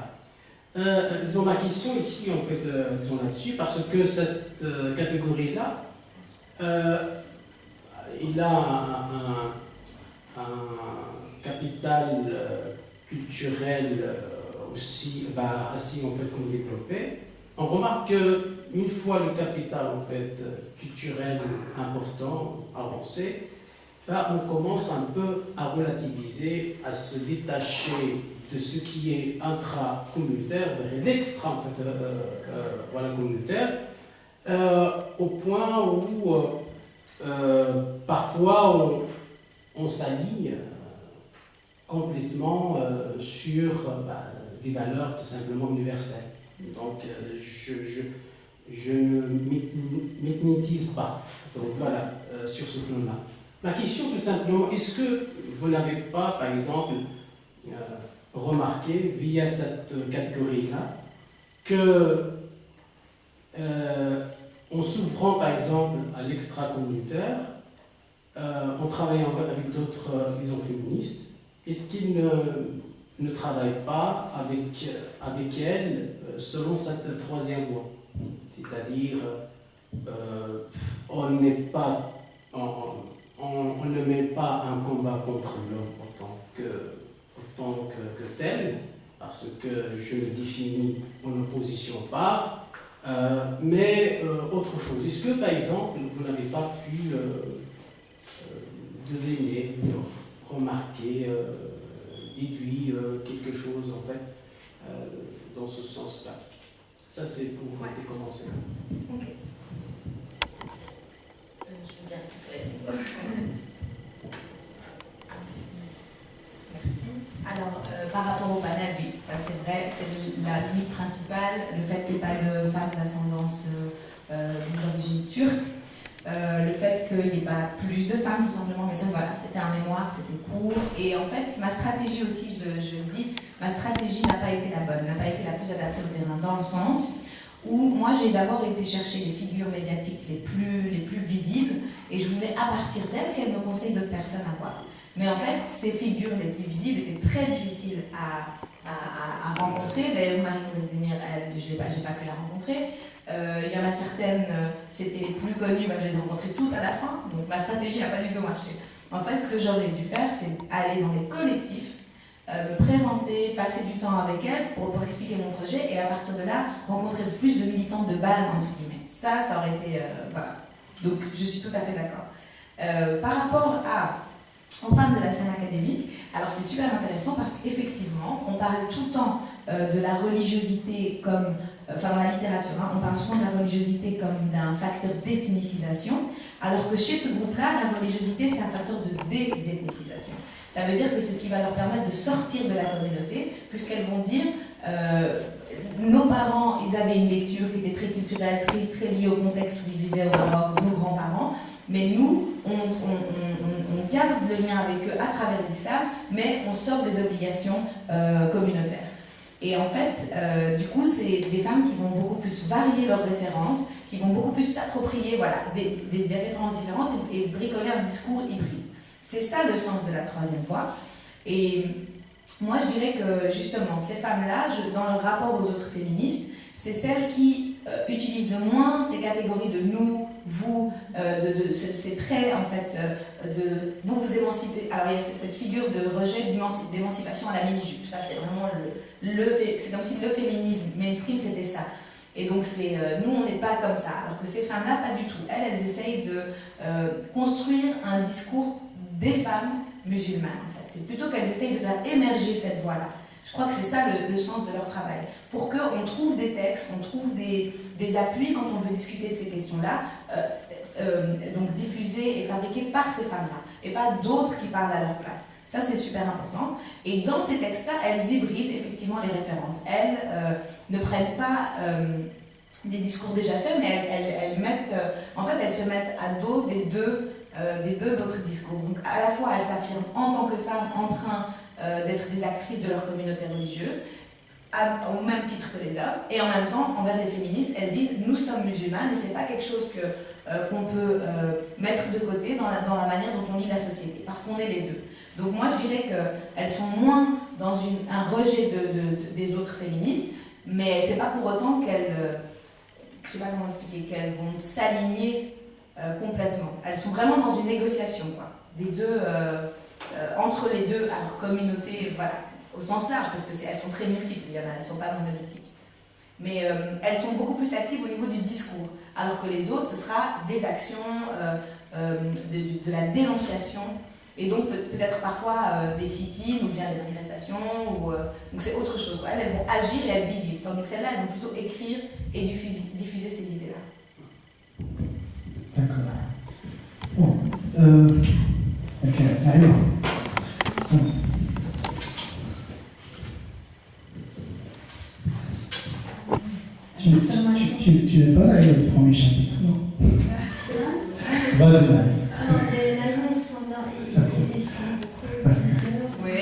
Disons, ma question ici, en fait, sont là-dessus, parce que cette catégorie-là, il a un capital culturel aussi, assez en fait qu'on développé. On remarque qu'une fois le capital en fait culturel important, avancé, on commence un peu à relativiser, à se détacher de ce qui est intra-communautaire vers l'extra en fait, communautaire, au point où parfois on s'aligne complètement sur des valeurs tout simplement universelles. Donc je ne m'ethnitise pas. Donc voilà, sur ce plan-là. Ma question tout simplement, est-ce que vous n'avez pas, par exemple, remarqué via cette catégorie-là que en s'ouvrant par exemple à l'extra-communautaire, en travaillant avec d'autres maisons féministes, est-ce qu'ils ne travaillent pas avec elles selon cette troisième voie? C'est-à-dire, on ne met pas un combat contre l'homme autant que tel, parce que je le définis en opposition pas, mais autre chose. Est-ce que, par exemple, vous n'avez pas pu deviner, remarquer, déduire quelque chose, en fait, dans ce sens-là? Ça, c'est pour commencer. Ok. Je veux bien. Merci. Alors, par rapport au panel, oui, ça c'est vrai, c'est la limite principale, le fait qu'il n'y ait pas de femmes d'ascendance d'origine turque, le fait qu'il n'y ait pas plus de femmes, tout simplement, mais ça, voilà, c'était un mémoire, c'était court, et en fait, ma stratégie aussi, je le dis, ma stratégie n'a pas été la bonne, n'a pas été la plus adaptée au terrain, dans le sens où moi j'ai d'abord été chercher les figures médiatiques les plus visibles, et je voulais à partir d'elles qu'elles me conseillent d'autres personnes à voir. Mais en fait, ces figures les plus visibles étaient très difficiles à rencontrer. D'ailleurs, Marie-Louise Demir, je n'ai pas pu la rencontrer. Il y en a certaines, c'était les plus connues, je les ai rencontrées toutes à la fin, donc ma stratégie n'a pas du tout marché. En fait, ce que j'aurais dû faire, c'est aller dans les collectifs, me présenter, passer du temps avec elles pour expliquer mon projet, et à partir de là, rencontrer plus de militantes de base, entre guillemets. Ça aurait été... voilà. Donc, je suis tout à fait d'accord. Par rapport aux femmes de la scène académique, alors c'est super intéressant parce qu'effectivement, on parle tout le temps de la religiosité comme, dans la littérature, on parle souvent de la religiosité comme d'un facteur d'ethnicisation, alors que chez ce groupe-là, la religiosité, c'est un facteur de désethnicisation. Ça veut dire que c'est ce qui va leur permettre de sortir de la communauté, puisqu'elles vont dire, nos parents, ils avaient une lecture qui était très culturelle, très liée au contexte où ils vivaient au Maroc, nos grands-parents, mais nous, on garde le lien avec eux à travers l'islam, mais on sort des obligations communautaires. Et en fait, du coup, c'est des femmes qui vont beaucoup plus varier leurs références, qui vont beaucoup plus s'approprier des références différentes et bricoler un discours hybride. C'est ça le sens de la troisième voie. Et moi, je dirais que justement, ces femmes-là, dans leur rapport aux autres féministes, c'est celles qui utilisent le moins ces catégories de nous, vous, c'est très en fait de vous émanciper. Alors il y a cette figure de rejet d'émancipation à la mini-jupe. Ça c'est vraiment c'est comme si le féminisme mainstream c'était ça. Et donc nous on n'est pas comme ça. Alors que ces femmes-là pas du tout. Elles essayent de construire un discours des femmes musulmanes en fait. C'est plutôt qu'elles essayent de faire émerger cette voie-là. Je crois que c'est ça le sens de leur travail. Pour qu'on trouve des textes, qu'on trouve des appuis quand on veut discuter de ces questions-là, donc diffusés et fabriqués par ces femmes-là, et pas d'autres qui parlent à leur place. Ça, c'est super important. Et dans ces textes-là, elles hybrident effectivement les références. Elles ne prennent pas des discours déjà faits, mais elles mettent, en fait, elles se mettent à dos des deux autres discours. Donc, à la fois, elles s'affirment en tant que femmes en train d'être des actrices de leur communauté religieuse, au même titre que les hommes, et en même temps, envers les féministes, elles disent « nous sommes musulmanes » et c'est pas quelque chose qu'on peut mettre de côté dans la manière dont on lit la société, parce qu'on est les deux. Donc moi, je dirais qu'elles sont moins dans un rejet des autres féministes, mais c'est pas pour autant qu'elles, je sais pas comment expliquer, qu'elles vont s'aligner complètement. Elles sont vraiment dans une négociation, quoi, des deux... entre les deux, alors communauté, voilà, au sens large, parce qu'elles sont très multiples, elles ne sont pas monolithiques. Mais elles sont beaucoup plus actives au niveau du discours, alors que les autres, ce sera des actions, de la dénonciation, et donc peut-être parfois des sit-ins ou bien des manifestations, donc c'est autre chose. Quoi. Elles vont agir et être visibles, tandis que celles-là, elles vont plutôt écrire et diffuser ces idées-là. D'accord. Bon. Ok, allez. Tu n'es pas là, il y a le premier chapitre, non? Vas-y, Marie. Alors, les Naïma, ils sont là, ils sont beaucoup, plusieurs. Oui.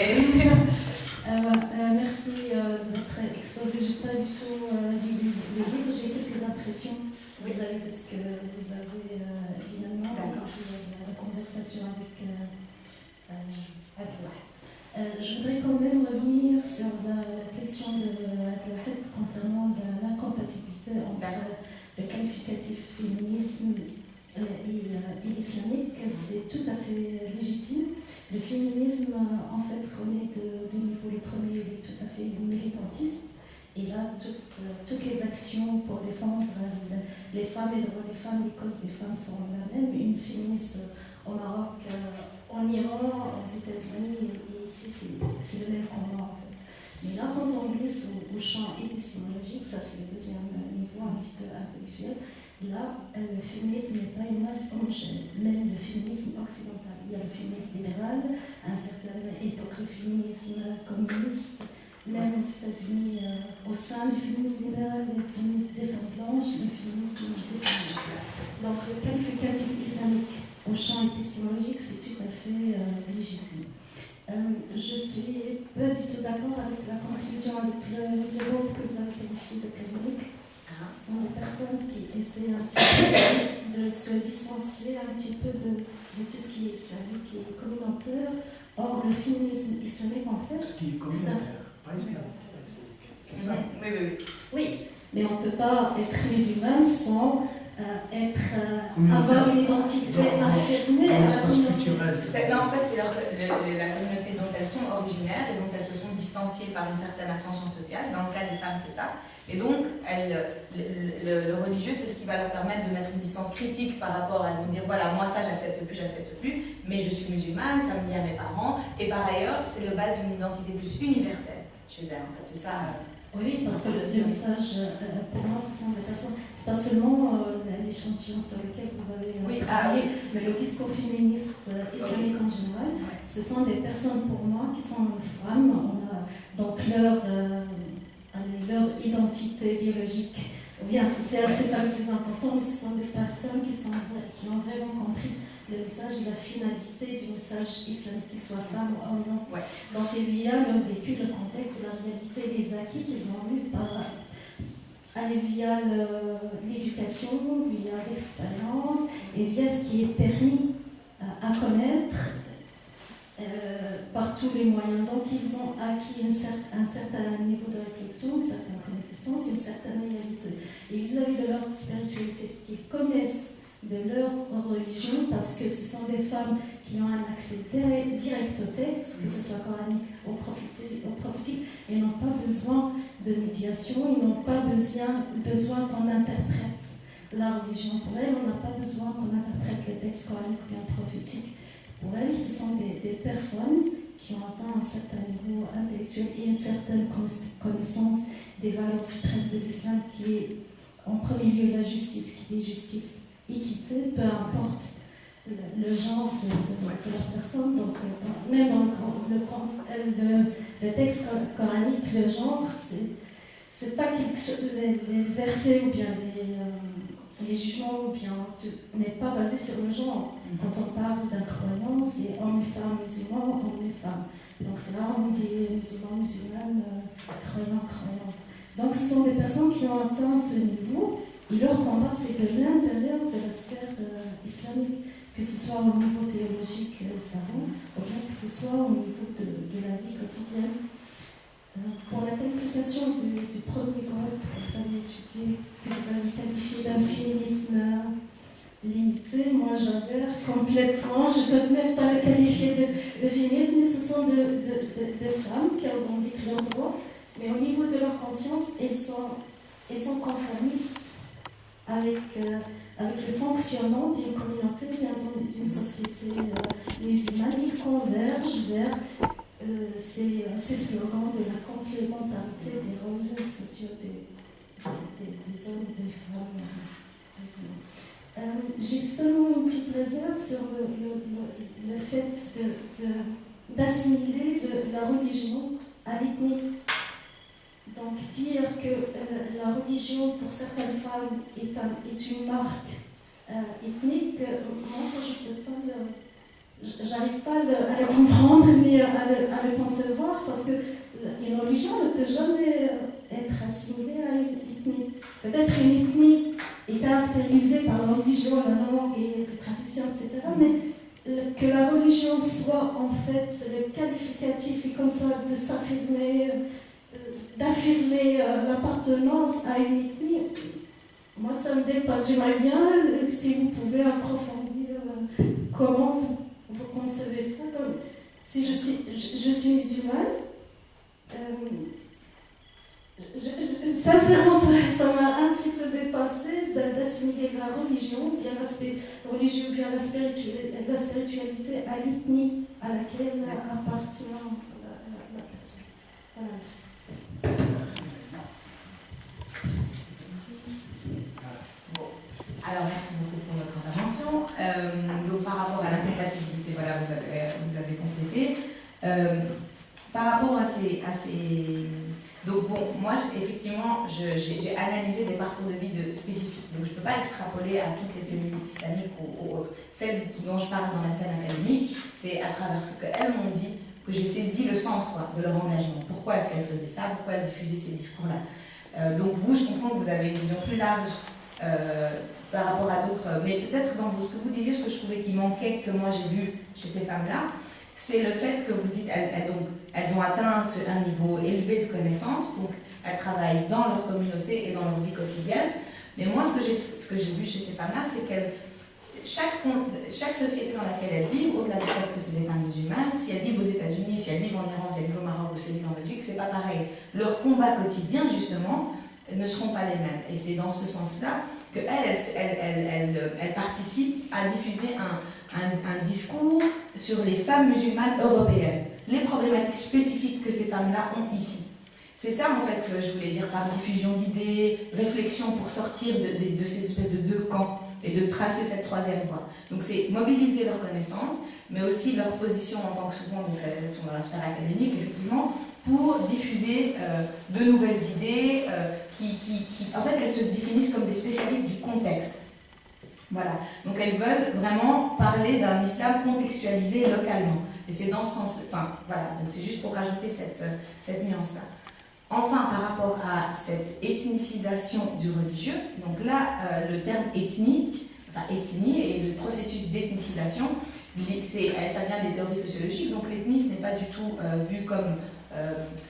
Merci de votre exposé. Je n'ai pas du tout lu le livre, j'ai quelques impressions vis-à-vis de ce que vous avez dit maintenant. D'accord. La conversation avec Abdelwahid. Je voudrais quand même revenir sur la question de Abdelwahid concernant l'incompatibilité entre le qualificatif féminisme et islamique. C'est tout à fait légitime. Le féminisme, en fait, connaît deux niveaux. Le premier, il est tout à fait militantiste. Et là, toutes les actions pour défendre les femmes, les droits des femmes, les causes des femmes sont la même. Une féministe au Maroc, en Iran, aux États-Unis, et ici, c'est le même combat, en fait. Mais là, quand on glisse au champ épistémologique, ça c'est le deuxième niveau un petit peu intellectuel, là, le féminisme n'est pas une masse homogène, même le féminisme occidental. Il y a le féminisme libéral, à une certaine époque, le féminisme communiste, même aux États-Unis, au sein du féminisme libéral, le féminisme des femmes blanches, le féminisme des femmes. Donc, le qualificatif islamique au champ épistémologique, c'est tout à fait légitime. Je suis pas du tout d'accord avec la conclusion, avec le groupe que vous avez qualifié d'académique. Ce sont des personnes qui essaient un petit peu de se distancier un petit peu de tout ce qui est islamique et communautaire. Or, le féminisme islamique, en fait... Ce qui est communautaire, pas islamique. C'est ça. Oui, mais on ne peut pas être musulman sans avoir une identité affirmée à la communauté. Non, en fait, c'est la communauté dont elles sont originaires et dont elles se sont distanciées par une certaine ascension sociale. Dans le cas des femmes, c'est ça. Et donc, le religieux, c'est ce qui va leur permettre de mettre une distance critique par rapport à nous dire, voilà, moi ça, j'accepte plus, mais je suis musulmane, ça me lie à mes parents. Et par ailleurs, c'est le base d'une identité plus universelle chez elles, en fait. C'est ça. Oui, parce que le message, pour moi, ce sont des personnes, c'est pas seulement l'échantillon sur lequel vous avez travaillé, mais le discours féministe islamique en général, ce sont des personnes pour moi qui sont femmes, on a donc leur identité biologique, ou bien c'est pas le plus important, mais ce sont des personnes qui ont vraiment compris le message et la finalité du message islamique, qu'il soit femme ou homme, non. Ouais. Donc il y a leur vécu, le contexte, la réalité des acquis qu'ils ont eus via l'éducation, via l'expérience et via ce qui est permis à connaître par tous les moyens. Donc ils ont acquis un certain niveau de réflexion, une certaine connaissance, une certaine réalité. Et vis-à-vis de leur spiritualité, ce qu'ils connaissent de leur religion, parce que ce sont des femmes qui ont un accès direct au texte, que ce soit coranique ou prophétique, et n'ont pas besoin de médiation, ils n'ont pas besoin qu'on interprète la religion. Pour elles, on n'a pas besoin qu'on interprète le texte coranique ou bien prophétique. Pour elles, ce sont des personnes qui ont atteint un certain niveau intellectuel et une certaine connaissance des valeurs suprêmes de l'islam, qui est en premier lieu la justice, qui est justice, équité, peu importe le genre de la personne. Donc, même dans le texte coranique, le genre, c'est pas quelque chose, les versets ou bien les jugements ou bien n'est pas basé sur le genre. Quand on parle d'un croyant, c'est homme et femme, musulman, homme et femme. Donc c'est là où on dit musulman, musulmane, croyant, croyante. Donc ce sont des personnes qui ont atteint ce niveau. Et leur combat, c'est de l'intérieur de la sphère islamique, que ce soit au niveau théologique savant, ou bien que ce soit au niveau de la vie quotidienne. Pour la qualification du premier groupe que vous avez étudié, que vous avez qualifié d'un féminisme limité, moi j'adhère complètement. Je ne peux même pas le qualifier de féminisme, mais ce sont de femmes qui revendiquent leurs droits, mais au niveau de leur conscience, elles sont conformistes avec le fonctionnement d'une communauté, d'une société musulmane. Ils convergent vers ces slogans de la complémentarité des rôles sociaux des hommes et des femmes musulmans. J'ai seulement une petite réserve sur le fait d'assimiler la religion à l'ethnie. Donc dire que la religion pour certaines femmes est une marque ethnique, moi ça je peux pas j'arrive pas à le comprendre ni à le concevoir, parce que une religion ne peut jamais être assimilée à une ethnie. Peut-être une ethnie est caractérisée par la religion, la langue et les traditions, etc. Mais que la religion soit en fait le qualificatif et comme ça de s'affirmer, d'affirmer l'appartenance à une ethnie, moi ça me dépasse. J'aimerais bien si vous pouvez approfondir comment vous concevez ça. Comme si je suis musulmane, sincèrement ça m'a un petit peu dépassé d'assimiler la religion, bien l'aspect religieux, bien la spiritualité à l'ethnie à laquelle appartient la personne. Voilà, merci. Bon. Alors merci beaucoup pour votre intervention. Donc par rapport à l'incompatibilité, voilà, vous avez complété. Par rapport à ces donc bon, moi effectivement j'ai analysé des parcours de vie spécifiques, donc je ne peux pas extrapoler à toutes les féministes islamiques ou autres. Celles dont je parle dans la scène académique, c'est à travers ce qu'elles m'ont dit que j'ai saisi le sens de leur engagement. Pourquoi est-ce qu'elles faisaient ça? Pourquoi elles diffusaient ces discours-là? Donc vous, je comprends que vous avez une vision plus large par rapport à d'autres, mais peut-être dans ce que vous disiez, ce que je trouvais qui manquait, que moi j'ai vu chez ces femmes-là, c'est le fait que vous dites, elles ont atteint un niveau élevé de connaissances, donc elles travaillent dans leur communauté et dans leur vie quotidienne. Mais moi, ce que j'ai vu chez ces femmes-là, c'est qu'elles, chaque société dans laquelle elles vivent, au-delà du fait que c'est des femmes musulmanes, si elles vivent aux États-Unis, si elles vivent en Iran, si elles vivent au Maroc ou si elles vivent en Belgique, c'est pas pareil. Leurs combats quotidiens, justement, ne seront pas les mêmes. Et c'est dans ce sens-là qu'elles participent à diffuser un discours sur les femmes musulmanes européennes, les problématiques spécifiques que ces femmes-là ont ici. C'est ça en fait que je voulais dire par diffusion d'idées, réflexion pour sortir de ces espèces de deux camps et de tracer cette troisième voie. Donc c'est mobiliser leurs connaissances, mais aussi leur position en tant que souvent, donc elles sont dans la sphère académique effectivement, pour diffuser de nouvelles idées en fait elles se définissent comme des spécialistes du contexte. Voilà, donc elles veulent vraiment parler d'un islam contextualisé localement. Et c'est dans ce sens, enfin voilà, donc c'est juste pour rajouter cette nuance-là. Enfin, par rapport à cette ethnicisation du religieux, donc là, le terme ethnique, enfin ethnie et le processus d'ethnicisation, ça vient des théories sociologiques, donc l'ethnie, ce n'est pas du tout vu comme...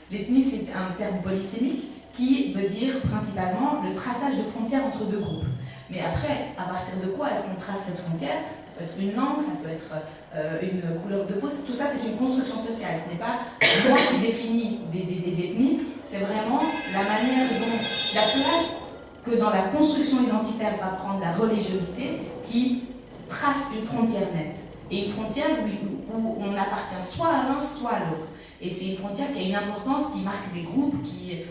l'ethnie, c'est un terme polysémique qui veut dire principalement le traçage de frontières entre deux groupes. Mais après, à partir de quoi est-ce qu'on trace cette frontière? Ça peut être une langue, ça peut être une couleur de peau, tout ça c'est une construction sociale. Ce n'est pas moi qui définis des ethnies, c'est vraiment la manière dont la place que dans la construction identitaire va prendre la religiosité qui trace une frontière nette. Et une frontière où on appartient soit à l'un, soit à l'autre. Et c'est une frontière qui a une importance, qui marque des groupes, qui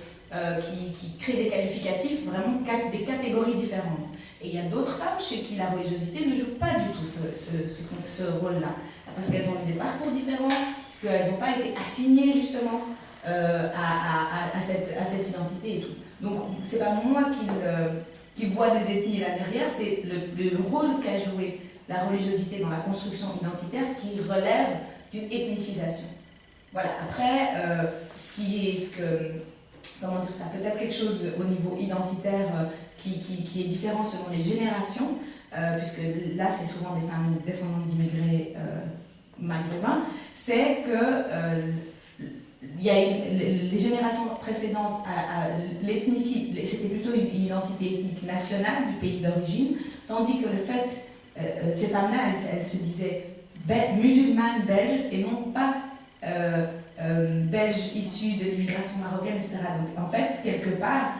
crée des qualificatifs, vraiment des catégories différentes. Et il y a d'autres femmes chez qui la religiosité ne joue pas du tout ce rôle-là. Parce qu'elles ont eu des parcours différents, qu'elles n'ont pas été assignées justement à cette identité et tout. Donc c'est pas moi qui vois des ethnies là derrière, c'est le rôle qu'a joué la religiosité dans la construction identitaire qui relève d'une ethnicisation. Voilà, après, comment dire ça, peut-être quelque chose au niveau identitaire qui est différent selon les générations, puisque là c'est souvent des femmes descendantes d'immigrés maghrébins, c'est que les générations précédentes, l'ethnicité, c'était plutôt une identité ethnique nationale du pays d'origine, tandis que le fait, ces femmes-là, elles se disaient musulmanes belges et non pas belges issus de l'immigration marocaine, etc. Donc en fait, quelque part,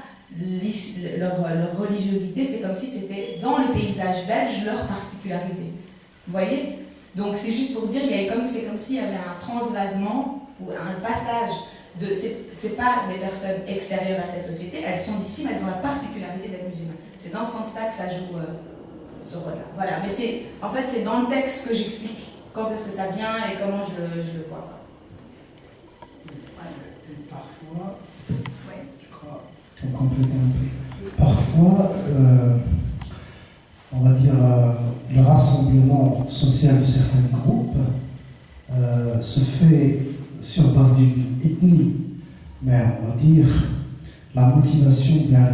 leur religiosité, c'est comme si c'était dans le paysage belge leur particularité. Vous voyez? Donc c'est juste pour dire, c'est comme s'il y avait un transvasement ou un passage de... C'est pas des personnes extérieures à cette société, elles sont d'ici, mais elles ont la particularité d'être musulmanes. C'est dans ce sens-là que ça joue ce rôle-là. Voilà, mais en fait c'est dans le texte que j'explique quand est-ce que ça vient et comment je le vois. Et parfois, faut compléter un peu. Parfois, on va dire, le rassemblement social de certains groupes se fait sur base d'une ethnie, mais on va dire la motivation, bien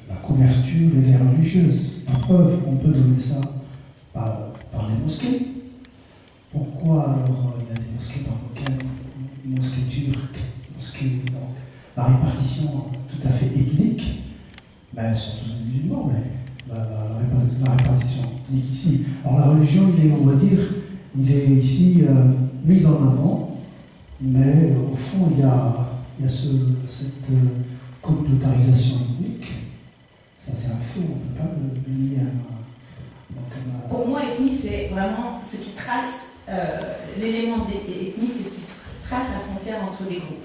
la couverture, elle est religieuse. La preuve, on peut donner ça par les mosquées. Pourquoi alors il y a des mosquées marocaines, une mosquée turque, une mosquée, donc la répartition tout à fait ethnique, mais elles sont tous musulmans, mais la répartition ethnique ici. Alors la religion, on va dire, il est ici mise en avant, mais au fond, il y a cette communautarisation ethnique. Ça, c'est un fait, on ne peut pas le lier à Pour moi, ethnie, c'est vraiment ce qui trace, l'élément ethnique, c'est ce qui trace la frontière entre des groupes.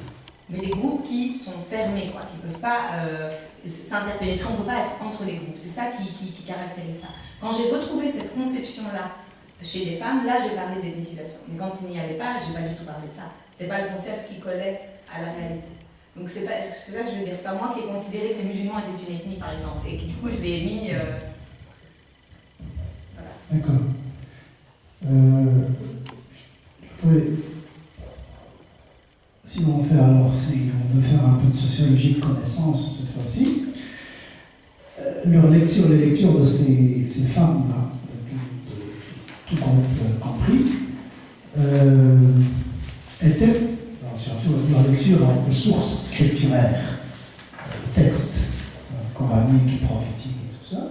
Mais des groupes qui sont fermés, quoi, qui ne peuvent pas s'interpénétrer, on ne peut pas être entre les groupes. C'est ça qui caractérise ça. Quand j'ai retrouvé cette conception-là chez les femmes, là j'ai parlé d'ethnicisation. Mais quand il n'y avait pas, je n'ai pas du tout parlé de ça. Ce n'était pas le concept qui collait à la réalité. Donc c'est ça que je veux dire. C'est pas moi qui ai considéré que les musulmans étaient une ethnie, par exemple, et que du coup je l'ai mis. Voilà. D'accord. Si on veut faire un peu de sociologie de connaissance cette fois-ci, les lectures de ces femmes-là, tout groupe compris, étaient, surtout leur lecture de sources scripturaires, textes coraniques, prophétiques et tout ça.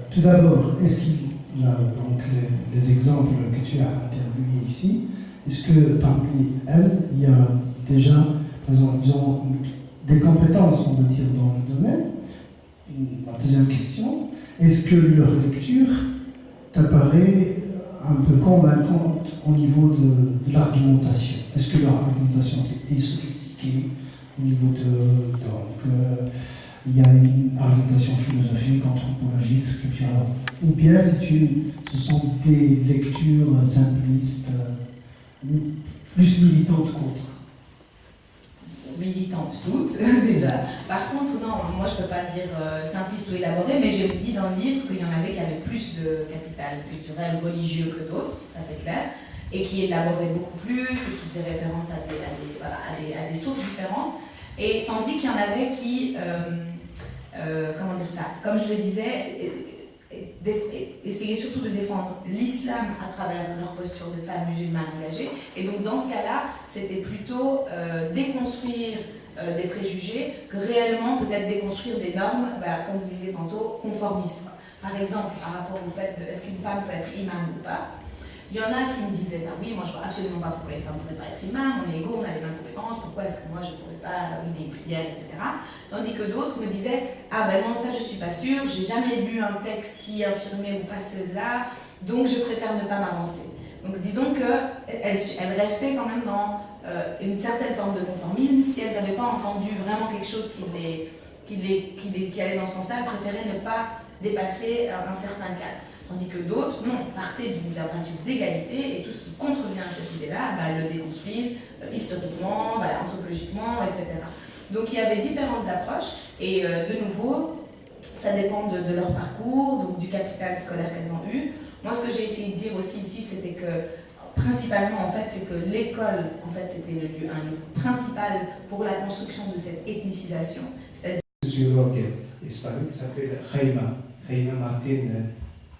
Tout d'abord, est-ce qu'il y a donc les exemples que tu as interviewés ici, est-ce que parmi elles, il y a déjà, par exemple, disons, des compétences, on va dire, dans le domaine? Ma deuxième question, est-ce que leur lecture t'apparaît un peu convaincante au niveau de l'argumentation? Est-ce que leur argumentation c'est sophistiquée au niveau il y a une argumentation philosophique, anthropologique, scripturale, ou bien ce sont des lectures simplistes, plus militantes qu'autres? Militantes toutes, déjà. Par contre, non, moi je ne peux pas dire simpliste ou élaboré, mais je dis dans le livre qu'il y en avait qui avaient plus de capital culturel ou religieux que d'autres, ça c'est clair, et qui élaboraient beaucoup plus, et qui faisaient référence à des sources différentes, et tandis qu'il y en avait qui, comment dire ça, comme je le disais, essayer surtout de défendre l'islam à travers leur posture de femmes musulmanes engagées. Et donc dans ce cas-là, c'était plutôt déconstruire des préjugés que réellement peut-être déconstruire des normes, comme vous disiez tantôt, conformistes. Par exemple, par rapport au fait de est-ce qu'une femme peut être imam ou pas, il y en a qui me disaient, oui, moi je vois absolument pas pourquoi une femme ne pourrait pas être imam, on est égaux, on a les mêmes compétences, pourquoi est-ce que moi je ne pourrais pas guider une prière, etc. Tandis que d'autres me disaient, non, ça je suis pas sûre, j'ai jamais lu un texte qui affirmait ou pas cela, donc je préfère ne pas m'avancer. Donc disons qu'elles restaient quand même dans une certaine forme de conformisme. Si elles n'avaient pas entendu vraiment quelque chose qui allait dans ce sens-là, elles préféraient ne pas dépasser un certain cadre. Tandis que d'autres, non, partaient d'un principe d'égalité et tout ce qui contrevient à cette idée-là, le déconstruisent historiquement, anthropologiquement, etc. Donc il y avait différentes approches et de nouveau, ça dépend de leur parcours, donc du capital scolaire qu'elles ont eu. Moi, ce que j'ai essayé de dire aussi ici, c'était que principalement, en fait, c'est que l'école, en fait, c'était un lieu principal pour la construction de cette ethnicisation. C'est-à-dire sociologue hispanique qui s'appelle Reina Martin.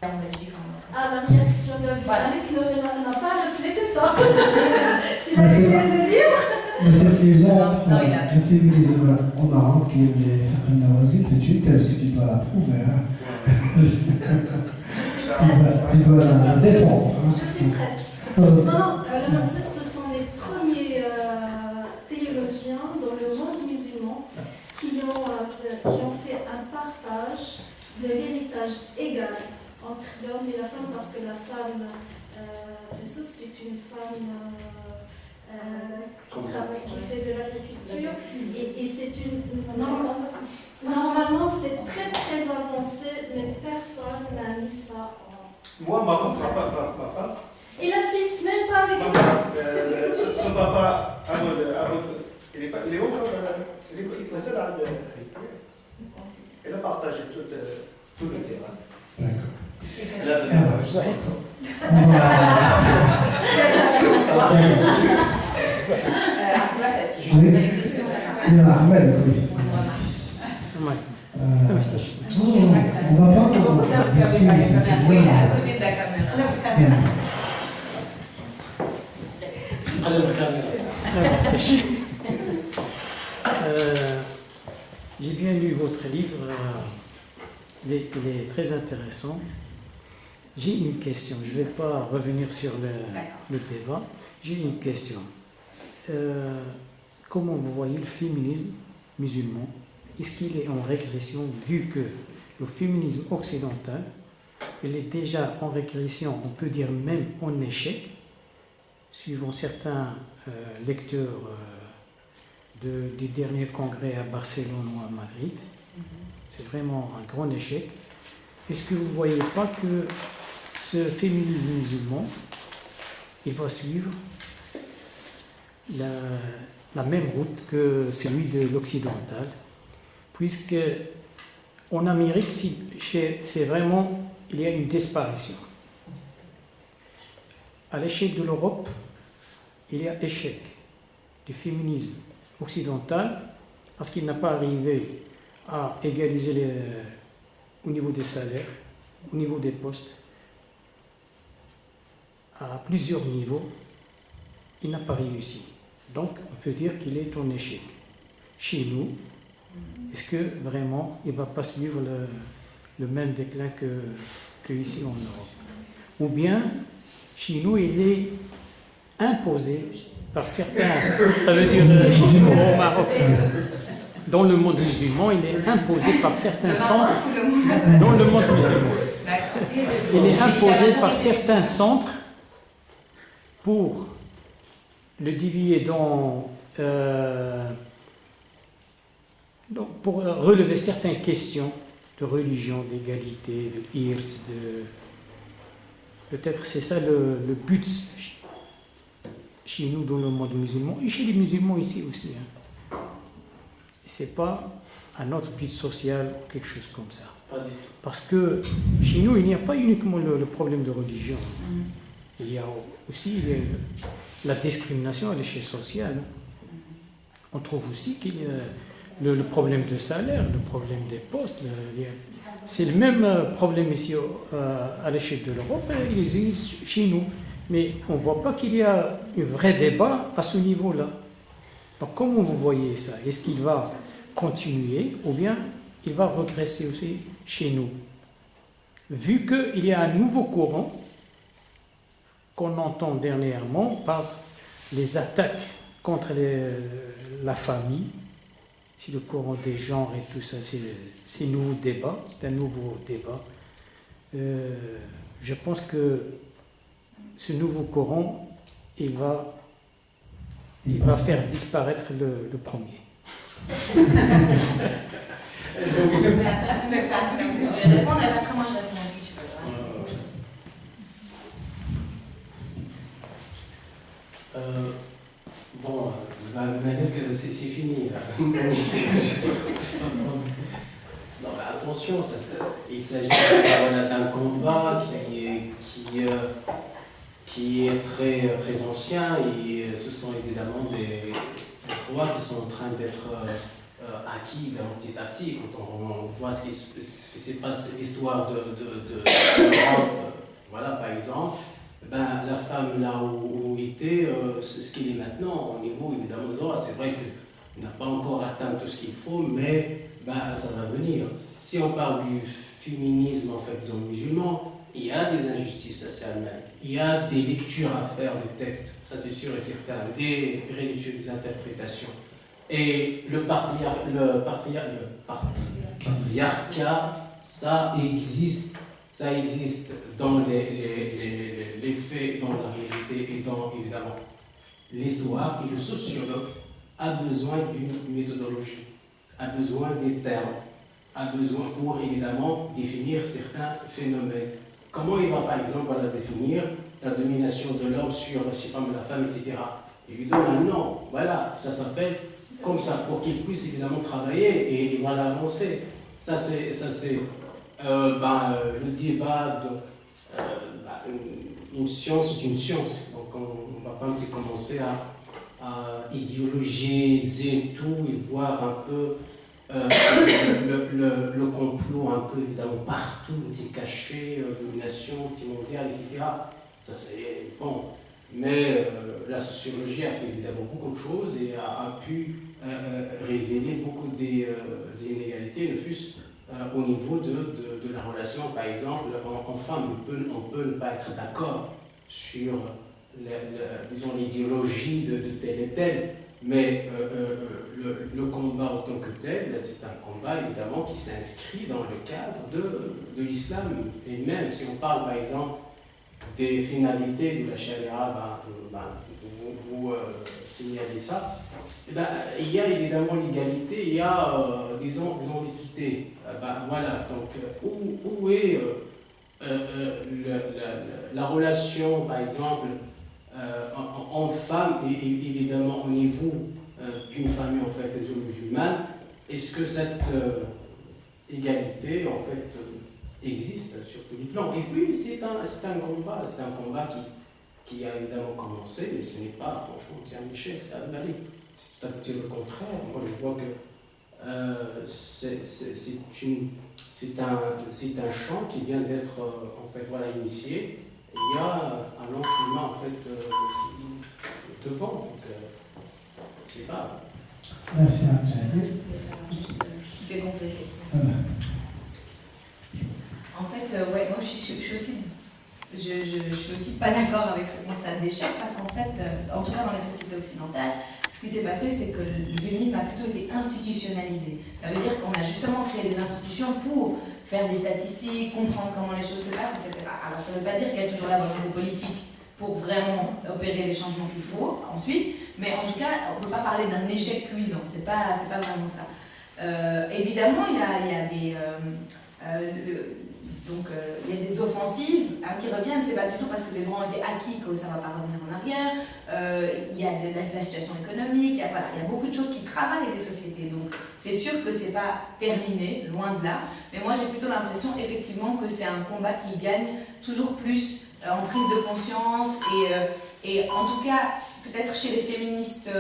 en Belgique. La réaction de Véronique n'a pas reflété ça. Si vous Mais voulez le dire. Mais cette légende, Non, il a- je féminise au Maroc et les Fatima Wazid, c'est une thèse que tu dois l'approuver. Hein. Je suis prête. Tu dois la défendre. Hein. Je suis prête. Non, les marxistes, ce sont les premiers théologiens dans le monde musulman qui ont fait un partage de l'héritage égal entre l'homme et la femme, parce que la femme de Sous, c'est une femme qui fait de l'agriculture, et c'est une... Normalement, c'est très très avancé, mais personne n'a mis ça en... Moi, ma femme, Il assiste même pas avec... son papa, il est où? Il est Elle a partagé tout le terrain. D'accord. Juste une question là. Il y a Ahmed, oui. On va pas d'ici, Oui, à côté de la caméra. Bien. J'ai bien lu votre livre, il est très intéressant. J'ai une question, je ne vais pas revenir sur le débat. J'ai une question. Comment vous voyez le féminisme musulman? Est-ce qu'il est en régression vu que le féminisme occidental, il est déjà en régression, on peut dire même en échec, suivant certains lecteurs du dernier congrès à Barcelone ou à Madrid. C'est vraiment un grand échec. Est-ce que vous ne voyez pas que ce féminisme musulman, il va suivre la même route que celui de l'occidental, puisque en Amérique, c'est vraiment, il y a une disparition. À l'échelle de l'Europe, il y a échec du féminisme occidental parce qu'il n'a pas arrivé à égaliser au niveau des salaires, au niveau des postes, à plusieurs niveaux. Il n'a pas réussi. Donc, on peut dire qu'il est en échec. Chez nous, est-ce que vraiment il ne va pas suivre le même déclin que ici en Europe? Ou bien, chez nous, il est imposé par certains, ça veut dire au Maroc, dans le monde musulman, il est imposé par certains centres, dans le monde musulman, il est imposé par certains centres pour le diviser pour relever certaines questions de religion, d'égalité, de hirs, peut-être c'est ça le but chez nous dans le monde musulman et chez les musulmans ici aussi. C'est pas un autre but social ou quelque chose comme ça. Pas du tout. Parce que chez nous, il n'y a pas uniquement le problème de religion. Il y a aussi la discrimination à l'échelle sociale. On trouve aussi qu'il y a le problème de salaire, le problème des postes. C'est le même problème ici à l'échelle de l'Europe, il existe chez nous. Mais on ne voit pas qu'il y a un vrai débat à ce niveau-là. Donc comment vous voyez ça? Est-ce qu'il va continuer ou bien il va regresser aussi chez nous? Vu qu'il y a un nouveau courant qu'on entend dernièrement par les attaques contre la famille, c'est le courant des genres et tout ça, c'est un nouveau débat, c'est un nouveau débat. Je pense que ce nouveau courant, il va faire disparaître le premier. Je vais répondre et après moi je réponds si tu veux. Bon, c'est fini. Non, mais attention, il s'agit d'un combat qui est très, très ancien et ce sont évidemment des droits qui sont en train d'être acquis petit à petit. Quand on voit ce qui se passe, l'histoire de l'Europe, voilà par exemple, ben, la femme là où il était, ce qu'il est maintenant au niveau évidemment de droit, c'est vrai qu'il n'a pas encore atteint tout ce qu'il faut, mais ben, ça va venir. Si on parle du féminisme en fait, disons musulman, il y a des injustices sociales, il y a des lectures à faire des textes, ça c'est sûr et certain, des relectures, des interprétations. Et le patriarcat, ça existe dans les faits, dans la réalité et dans évidemment l'histoire. Et le sociologue a besoin d'une méthodologie, a besoin des termes, a besoin pour évidemment définir certains phénomènes. Comment il va par exemple définir la domination de l'homme sur, je sais pas, la femme, etc. Il lui donne un nom, voilà, ça s'appelle comme ça, pour qu'ils puissent évidemment travailler et voilà, avancer. Ça, c'est le débat de une science est une science. Donc, on ne va pas commencer à idéologiser tout et voir un peu le complot un peu évidemment partout, qui est caché, domination, anti-mondiale, etc. Ça, c'est bon. Mais la sociologie a fait évidemment beaucoup de choses et a pu révéler beaucoup des inégalités, ne fût-ce au niveau de la relation, par exemple, homme-femme. On peut ne pas être d'accord sur disons, l'idéologie de tel et tel, mais le combat en tant que tel, c'est un combat évidemment qui s'inscrit dans le cadre de l'islam. Et même si on parle par exemple des finalités de la charia, vous signalez ça, il y a évidemment l'égalité, il y a disons l'équité. Voilà, donc où est la relation par exemple homme-femme, et évidemment au niveau d'une famille en fait musulmane, est-ce que cette égalité en fait existe sur tous les plans? Et puis c'est un combat qui a évidemment commencé, mais ce n'est pas, franchement, c'est un échec, c'est un balai. C'est tout à fait le contraire. Moi je vois que c'est un champ qui vient d'être en fait voilà initié. Il y a un long chemin en fait devant, donc je ne sais pas. Merci Anne-Janelle. Je vais compléter. En fait, ouais, moi je suis aussi pas d'accord avec ce constat d'échec parce qu'en fait, en tout cas dans les sociétés occidentales, ce qui s'est passé, c'est que le féminisme a plutôt été institutionnalisé. Ça veut dire qu'on a justement créé des institutions pour faire des statistiques, comprendre comment les choses se passent, etc. Alors ça ne veut pas dire qu'il y a toujours la volonté politique pour vraiment opérer les changements qu'il faut ensuite, mais en tout cas, on ne peut pas parler d'un échec cuisant, c'est pas vraiment ça. Évidemment, il y a des... il y a des offensives qui reviennent, c'est pas du tout parce que les droits ont été acquis que ça ne va pas revenir en arrière. Il y a la situation économique, il y a beaucoup de choses qui travaillent les sociétés. Donc c'est sûr que c'est pas terminé, loin de là. Mais moi j'ai plutôt l'impression effectivement que c'est un combat qui gagne toujours plus en prise de conscience et en tout cas peut-être chez les féministes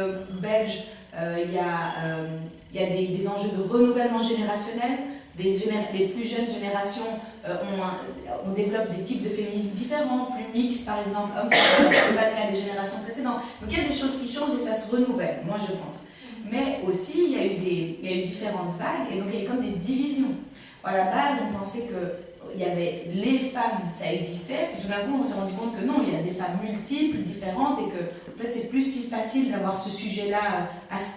belges il y a des enjeux de renouvellement générationnel. Les plus jeunes générations, on développe des types de féminisme différents, plus mixtes par exemple, hommes-femmes, ce n'est pas le cas des générations précédentes. Donc il y a des choses qui changent et ça se renouvelle, moi je pense. Mais aussi, il y a eu différentes vagues et donc il y a eu comme des divisions. À la base, on pensait qu'il y avait les femmes, ça existait, puis tout d'un coup on s'est rendu compte que non, il y a des femmes multiples, différentes, et que en fait, c'est plus si facile d'avoir ce sujet-là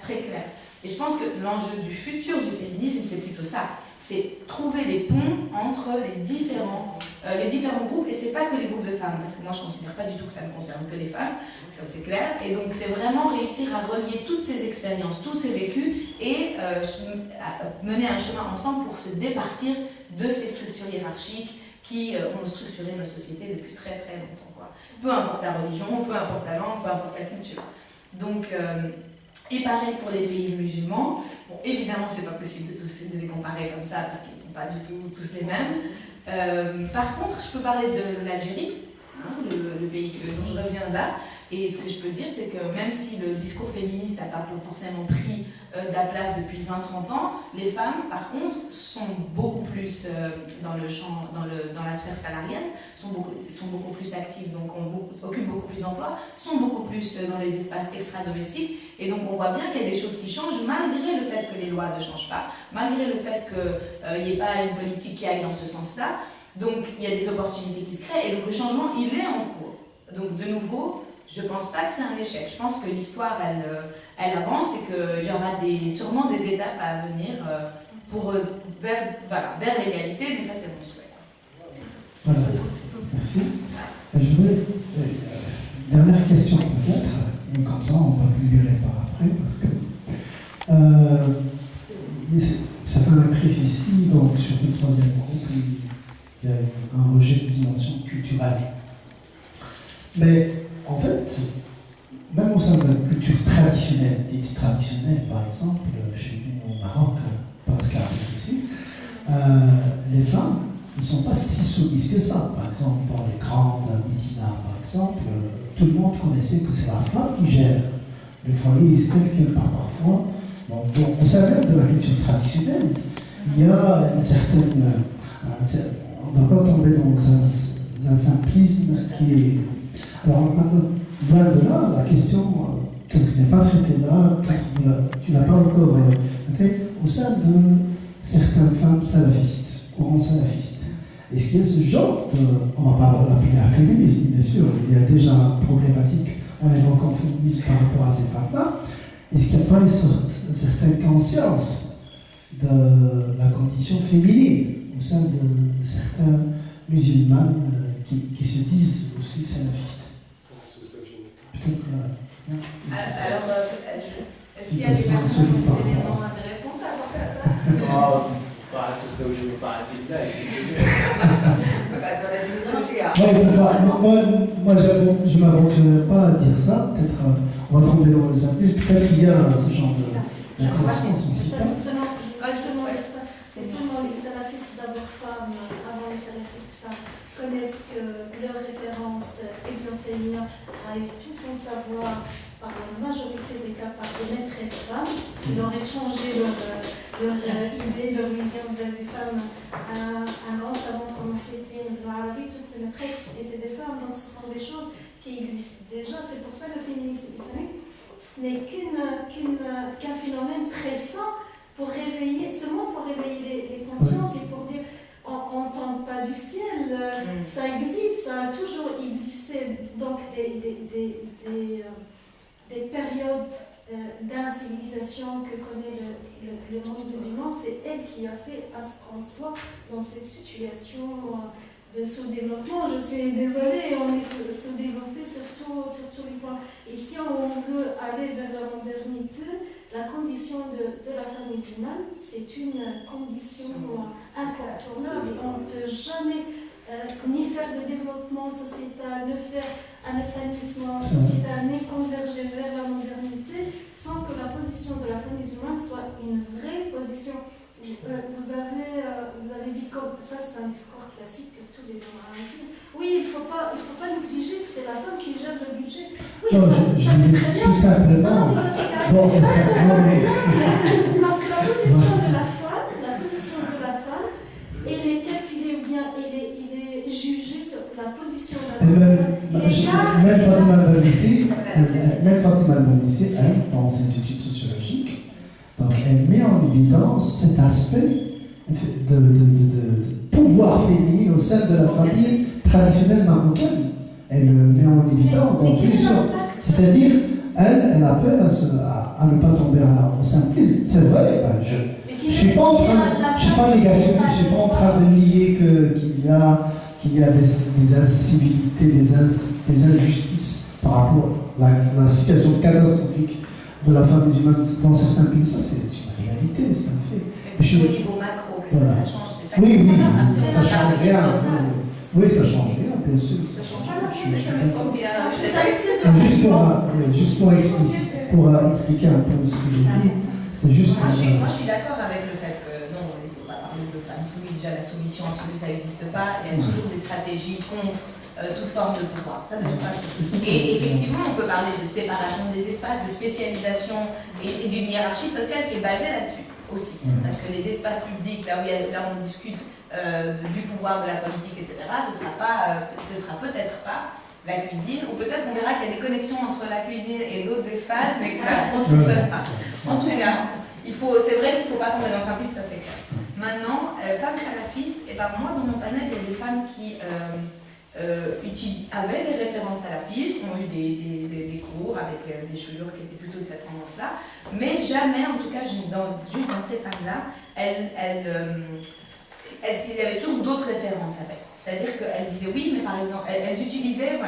très clair. Et je pense que l'enjeu du futur du féminisme, c'est plutôt ça. C'est trouver les ponts entre les différents groupes, et c'est pas que les groupes de femmes, parce que moi je considère pas du tout que ça ne concerne que les femmes, ça c'est clair, et donc c'est vraiment réussir à relier toutes ces expériences, tous ces vécus, et mener un chemin ensemble pour se départir de ces structures hiérarchiques qui ont structuré nos sociétés depuis très très longtemps, quoi. Peu importe la religion, peu importe la langue, peu importe la culture. Donc, et pareil pour les pays musulmans. Bon, évidemment, c'est pas possible de les comparer comme ça parce qu'ils ne sont pas du tout tous les mêmes. Par contre, je peux parler de l'Algérie, hein, le pays dont je reviens là. Et ce que je peux dire, c'est que même si le discours féministe n'a pas forcément pris de la place depuis 20-30 ans, les femmes, par contre, sont beaucoup plus dans le champ, dans la sphère salariale, sont beaucoup plus actives, donc occupent beaucoup plus d'emplois, sont beaucoup plus dans les espaces extra-domestiques. Et donc on voit bien qu'il y a des choses qui changent malgré le fait que les lois ne changent pas, malgré le fait qu'il n'y ait pas une politique qui aille dans ce sens-là. Donc il y a des opportunités qui se créent et donc le changement, il est en cours. Donc de nouveau, je ne pense pas que c'est un échec. Je pense que l'histoire, elle avance et qu'il y aura sûrement des étapes à venir vers l'égalité, mais ça, c'est mon souhait. Voilà. Merci. Je voudrais... dernière question peut-être, et comme ça, on va libérer par après, parce que ça fait un crise ici, donc sur le troisième groupe, il y a un rejet de dimension culturelle. Mais en fait, même au sein de la culture traditionnelle, dite traditionnelle par exemple, chez nous au Maroc, presque ici, les femmes ne sont pas si soumises que ça. Par exemple, dans les grandes médinas, par exemple, tout le monde connaissait que c'est la femme qui gère le foyer, c'est elle qui part parfois. Donc, on savait de la culture traditionnelle, il y a une certaine. On ne doit pas tomber dans un simplisme qui est. Alors, loin de là, la question, peut-être n'est pas traitée là, tu n'as pas encore traité, au sein de certaines femmes salafistes, courants salafistes. Est-ce qu'il y a ce genre de. On ne va pas l'appeler un féminisme, bien sûr, il y a déjà une problématique en évoquant le féminisme par rapport à ces femmes-là. Est-ce qu'il n'y a pas une certaine conscience de la condition féminine au sein de certains musulmans qui se disent aussi salafistes? Peut-être. Alors, est-ce qu'il y a des personnes qui ont des éléments de réponse à apporter à ça? Moi, je ne m'aventurerai pas à dire ça. Peut-être on va tomber dans le simplisme. Peut-être qu'il y a ce genre de conscience. C'est seulement les salafistes d'abord femmes, avant les salafistes femmes, connaissent que leur référence Ibn Taymiyyah a eu tout son savoir par la majorité des cas par des maîtresses femmes qui leur échangé leur idée, leur vision vis-à-vis des femmes. Un grand savant comme Muhyiddin Ibn Arabi, toutes ces maîtresses étaient des femmes, donc ce sont des choses qui existent déjà. C'est pour ça que le féminisme islamique, ce n'est qu'un phénomène pressant pour réveiller, seulement pour réveiller les consciences et pour dire on ne tombe pas du ciel, ça existe, ça a toujours existé. Donc des périodes d'incivilisation que connaît le monde musulman, c'est elle qui a fait à ce qu'on soit dans cette situation de sous-développement. Je suis désolée, on est sous-développé sur tous les points. Et si on veut aller vers la modernité, la condition de la femme musulmane, c'est une condition incontournable. On ne peut jamais ni faire de développement sociétal, ni faire un établissement sociétal, ni converger vers la modernité sans que la position de la femme musulmane soit une vraie position. Vous avez dit que ça, c'est un discours classique que tous les hommes ont dit. Oui, il faut pas négliger que c'est la femme qui gère le budget. Oui, non, ça c'est très bien. Tout simplement. Non, mais ça c'est carrément. Parce que la position de la femme, elle est calculée ou bien elle est jugée sur la position de la femme. Même Fatima Al-Manisi, elle, dans ses études sociologiques, donc elle met en évidence cet aspect de pouvoir féminin au sein de la famille traditionnelle marocaine. Elle le met en évidence dans plusieurs. C'est-à-dire, elle appelle à ne pas tomber au simplisme. C'est vrai, je ne suis pas négationniste, je ne suis pas en train de nier qu'il y a des incivilités, des injustices par rapport à la situation catastrophique de la femme musulmane dans certains pays. Ça, c'est une réalité, c'est un fait. Mais au niveau macro, qu'est-ce que ça change? C'est ça oui, ça change rien. Oui, ça change rien, bien sûr. Ça change rien. Juste pour expliquer un peu ce que j'ai dit, c'est juste. Moi, je suis d'accord avec le fait que non, il ne faut pas parler de femmes soumises. Déjà, la soumission absolue, ça n'existe pas. Il y a toujours des stratégies contre toute forme de pouvoir. Ça, de toute façon. Et effectivement, on peut parler de séparation des espaces, de spécialisation et d'une hiérarchie sociale qui est basée là-dessus aussi. Parce que les espaces publics, là où on discute du pouvoir, de la politique, etc., ce sera peut-être pas la cuisine, ou peut-être on verra qu'il y a des connexions entre la cuisine et d'autres espaces, mais qu'on ne soupçonne pas. En tout cas, c'est vrai qu'il ne faut pas tomber dans le simplisme, ça c'est clair. Maintenant, femmes salafistes, et par moi dans mon panel, il y a des femmes qui avaient des références salafistes, ont eu des cours avec des chouyours qui étaient plutôt de cette tendance-là, mais jamais, en tout cas, juste dans ces femmes-là, il y avait toujours d'autres références avec. C'est-à-dire qu'elles disaient oui, mais par exemple, elles utilisaient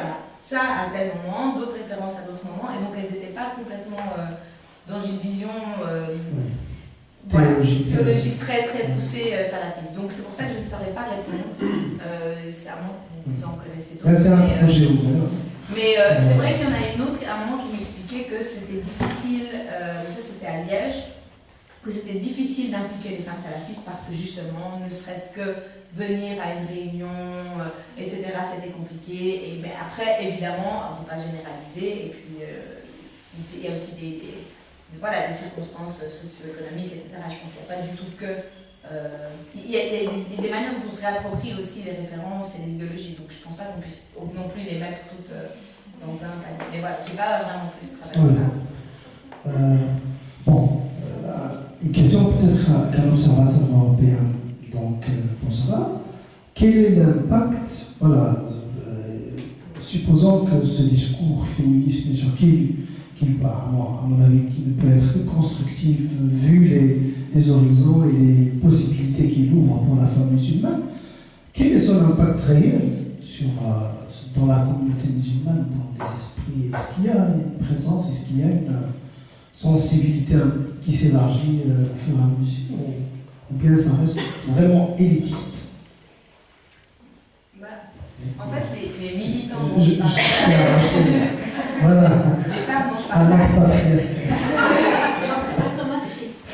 ça à tel moment, d'autres références à d'autres moments, et donc elles n'étaient pas complètement dans une vision théologique très très poussée salafiste. Donc c'est pour ça que je ne saurais pas répondre. C'est à moi que vous en connaissez d'autres. C'est un projet ouvert. Mais c'est vrai qu'il y en a une autre à un moment qui m'explique expliqué que c'était difficile, ça c'était à Liège, que c'était difficile d'impliquer les femmes salafistes parce que justement, ne serait-ce que venir à une réunion, etc., c'était compliqué. Et mais après, évidemment, on ne peut pas généraliser. Et puis, il y a aussi voilà, des circonstances socio-économiques, etc. Je pense qu'il n'y a pas du tout que... il y a des manières dont on se réapproprie aussi les références et les idéologies. Donc je ne pense pas qu'on puisse non plus les mettre toutes dans un panier. Mais voilà, je n'ai pas vraiment plus travaillé ça. Bon, une question peut-être à un observateur européen. Donc, pour cela, quel est l'impact, voilà, supposons que ce discours féministe, bien sûr, à mon avis, qui ne peut être constructif vu les horizons et les possibilités qu'il ouvre pour la femme musulmane, quel est son impact réel dans la communauté musulmane, dans les esprits? Est-ce qu'il y a une présence, est-ce qu'il y a une sensibilité qui s'élargit au fur et à mesure, ou bien ça reste vraiment élitiste? En fait, les militants dont je je parle, voilà. les femmes dont je parle, Alors, Non, c'est pas tant machiste.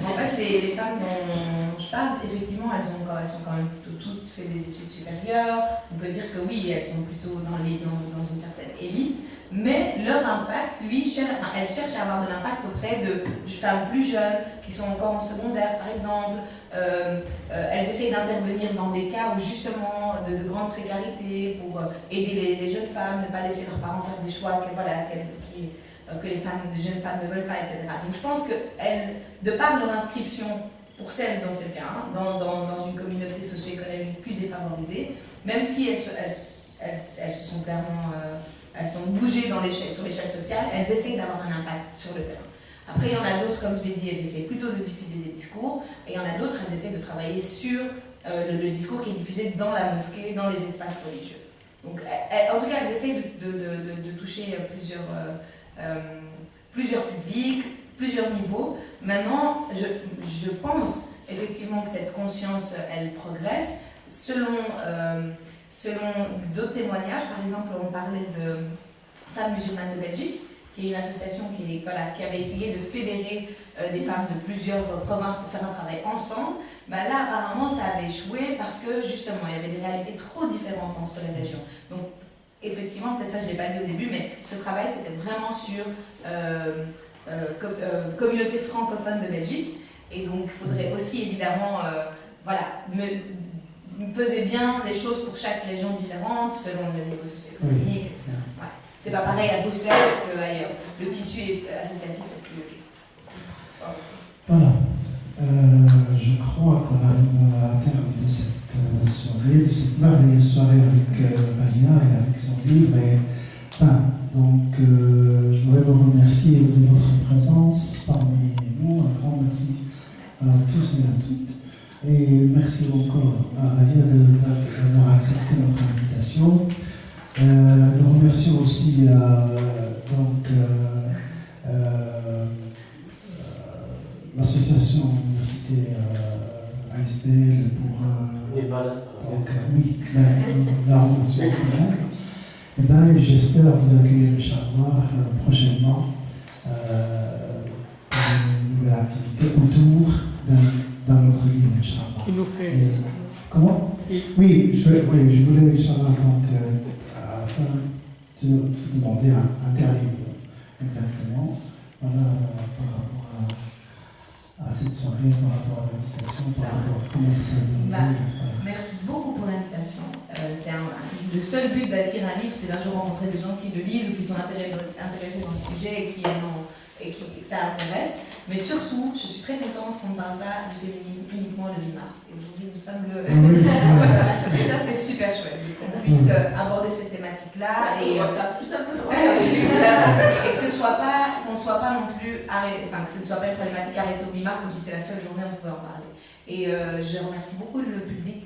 en fait, les femmes dont je parle, effectivement, elles sont quand même toutes fait des études supérieures. On peut dire que oui, elles sont plutôt dans une certaine élite, mais leur impact, elles cherchent à avoir de l'impact auprès de femmes plus jeunes qui sont encore en secondaire, par exemple. Elles essayent d'intervenir dans des cas où justement de grande précarité pour aider les jeunes femmes, ne pas laisser leurs parents faire des choix que les jeunes femmes ne veulent pas, etc. Donc je pense qu'elles, de par leur inscription, pour celles dans ce cas, dans une communauté socio-économique plus défavorisée, même si elles se sont clairement elles sont bougées sur l'échelle sociale, elles essayent d'avoir un impact sur le terrain. Après, il y en a d'autres, comme je l'ai dit, elles essaient plutôt de diffuser des discours, et il y en a d'autres, elles essaient de travailler sur le discours qui est diffusé dans la mosquée, dans les espaces religieux. Donc, en tout cas, elles essaient de toucher plusieurs publics, plusieurs niveaux. Maintenant, je pense effectivement que cette conscience, elle progresse. Selon d'autres témoignages, par exemple, on parlait de Femmes musulmanes de Belgique, qui est une association qui avait essayé de fédérer des femmes de plusieurs provinces pour faire un travail ensemble. Là, apparemment, ça avait échoué parce que, justement, il y avait des réalités trop différentes entre les régions. Donc, effectivement, peut-être ça, je ne l'ai pas dit au début, mais ce travail, c'était vraiment sur communauté francophone de Belgique. Et donc, il faudrait aussi, évidemment, peser bien les choses pour chaque région différente, selon le niveau socio-économique, etc. Ouais. C'est pas pareil à Bruxelles qu'ailleurs. Le tissu associatif est plus fort aussi. Voilà. Je crois qu'on arrive à terme de cette soirée, de cette merveilleuse soirée avec Alina et avec son livre. Donc, je voudrais vous remercier de votre présence parmi nous. Un grand merci à tous et à toutes. Et merci encore à Alia d'avoir accepté notre invitation. Nous remercions aussi l'association Université ASBL pour la remerciement quand même. Et j'espère vous accueillir, Inch'Allah, prochainement pour une nouvelle activité autour dans notre livre, Inch'Allah. Qui nous fait... Comment? Oui, je voulais, Inch'Allah, donc, à la fin, te demander un dernier mot, exactement, voilà, par rapport à cette soirée, par rapport à l'invitation, par rapport à comment ça s'est déroulé. Merci beaucoup pour l'invitation. Le seul but d'écrire un livre, c'est d'un jour rencontrer des gens qui le lisent ou qui sont intéressés dans ce sujet et qui ça intéresse. Mais surtout, je suis très contente qu'on ne parle pas du féminisme uniquement le 8 mars. Et aujourd'hui, nous sommes le... Et ça, c'est super chouette, qu'on puisse aborder cette thématique-là. Et plus un peu et que ce soit pas, qu'on soit pas non plus arrêté, enfin, que ce ne soit pas une problématique arrêtée au 8 mars, comme si c'était la seule journée où on pouvait en parler. Et je remercie beaucoup le public,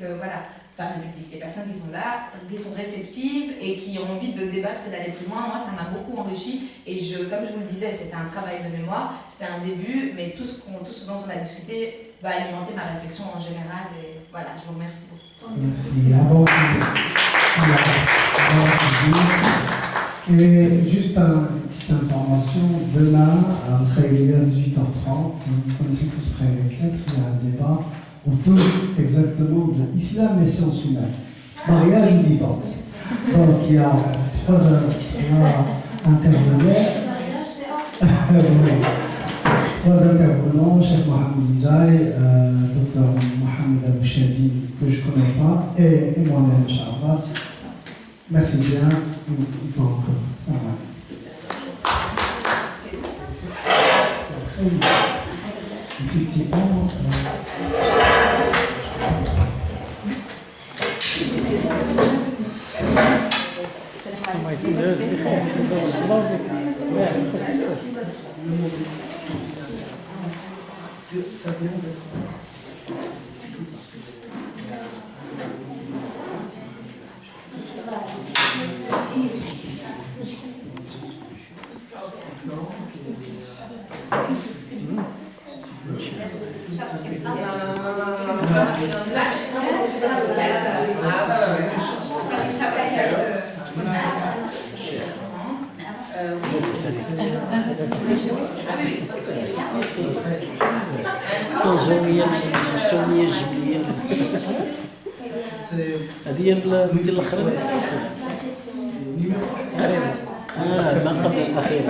les personnes qui sont là, qui sont réceptives et qui ont envie de débattre et d'aller plus loin. Moi, ça m'a beaucoup enrichi et comme je vous le disais, c'était un travail de mémoire, c'était un début, mais tout ce dont on a discuté va alimenter ma réflexion en général. Et voilà, je vous remercie pour ce temps. Merci. Avant Et juste une petite information, demain, à Khayriya, 18h30, vous connaissez tous Khayriya, il y a un débat autour exactement de l'islam et sciences humaines. Mariage ou divorce. Donc il y a trois intervenants. Trois intervenants, Cheikh Mohamed Ndiaye, Dr Mohamed Abou Chadi, que je ne connais pas, et moi-même, Inch'Allah. Merci bien. Il faut encore. Ça va. Effectivement. Ça vient هذه المدير الاخرين ما قبل الاخير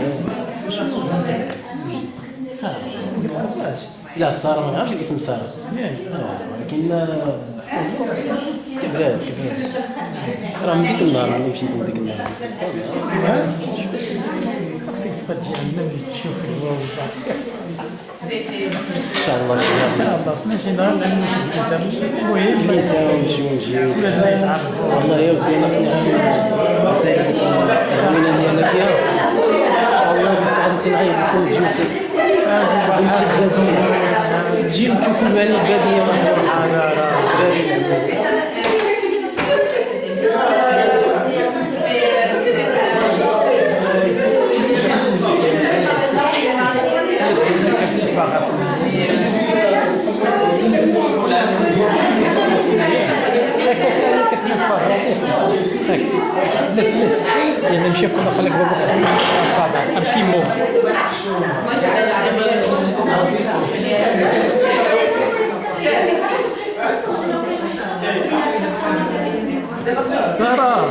ساره لا ساره ما نعرفش الاسم ساره ولكن كبرات راه من ديك النهار ملي مشيت من ديك النهار خاصك تبقى تجي تشوف الواو ان شاء الله ماشي نهار لانه المهم نساو نمشيو والله يا ودي انا الزمينه اللي انا فيها ان شاء الله بسعادتي نعيط نكون تجي نشوف المال الباديه يعني نمشي كنا خليك بابا امشي مو سارة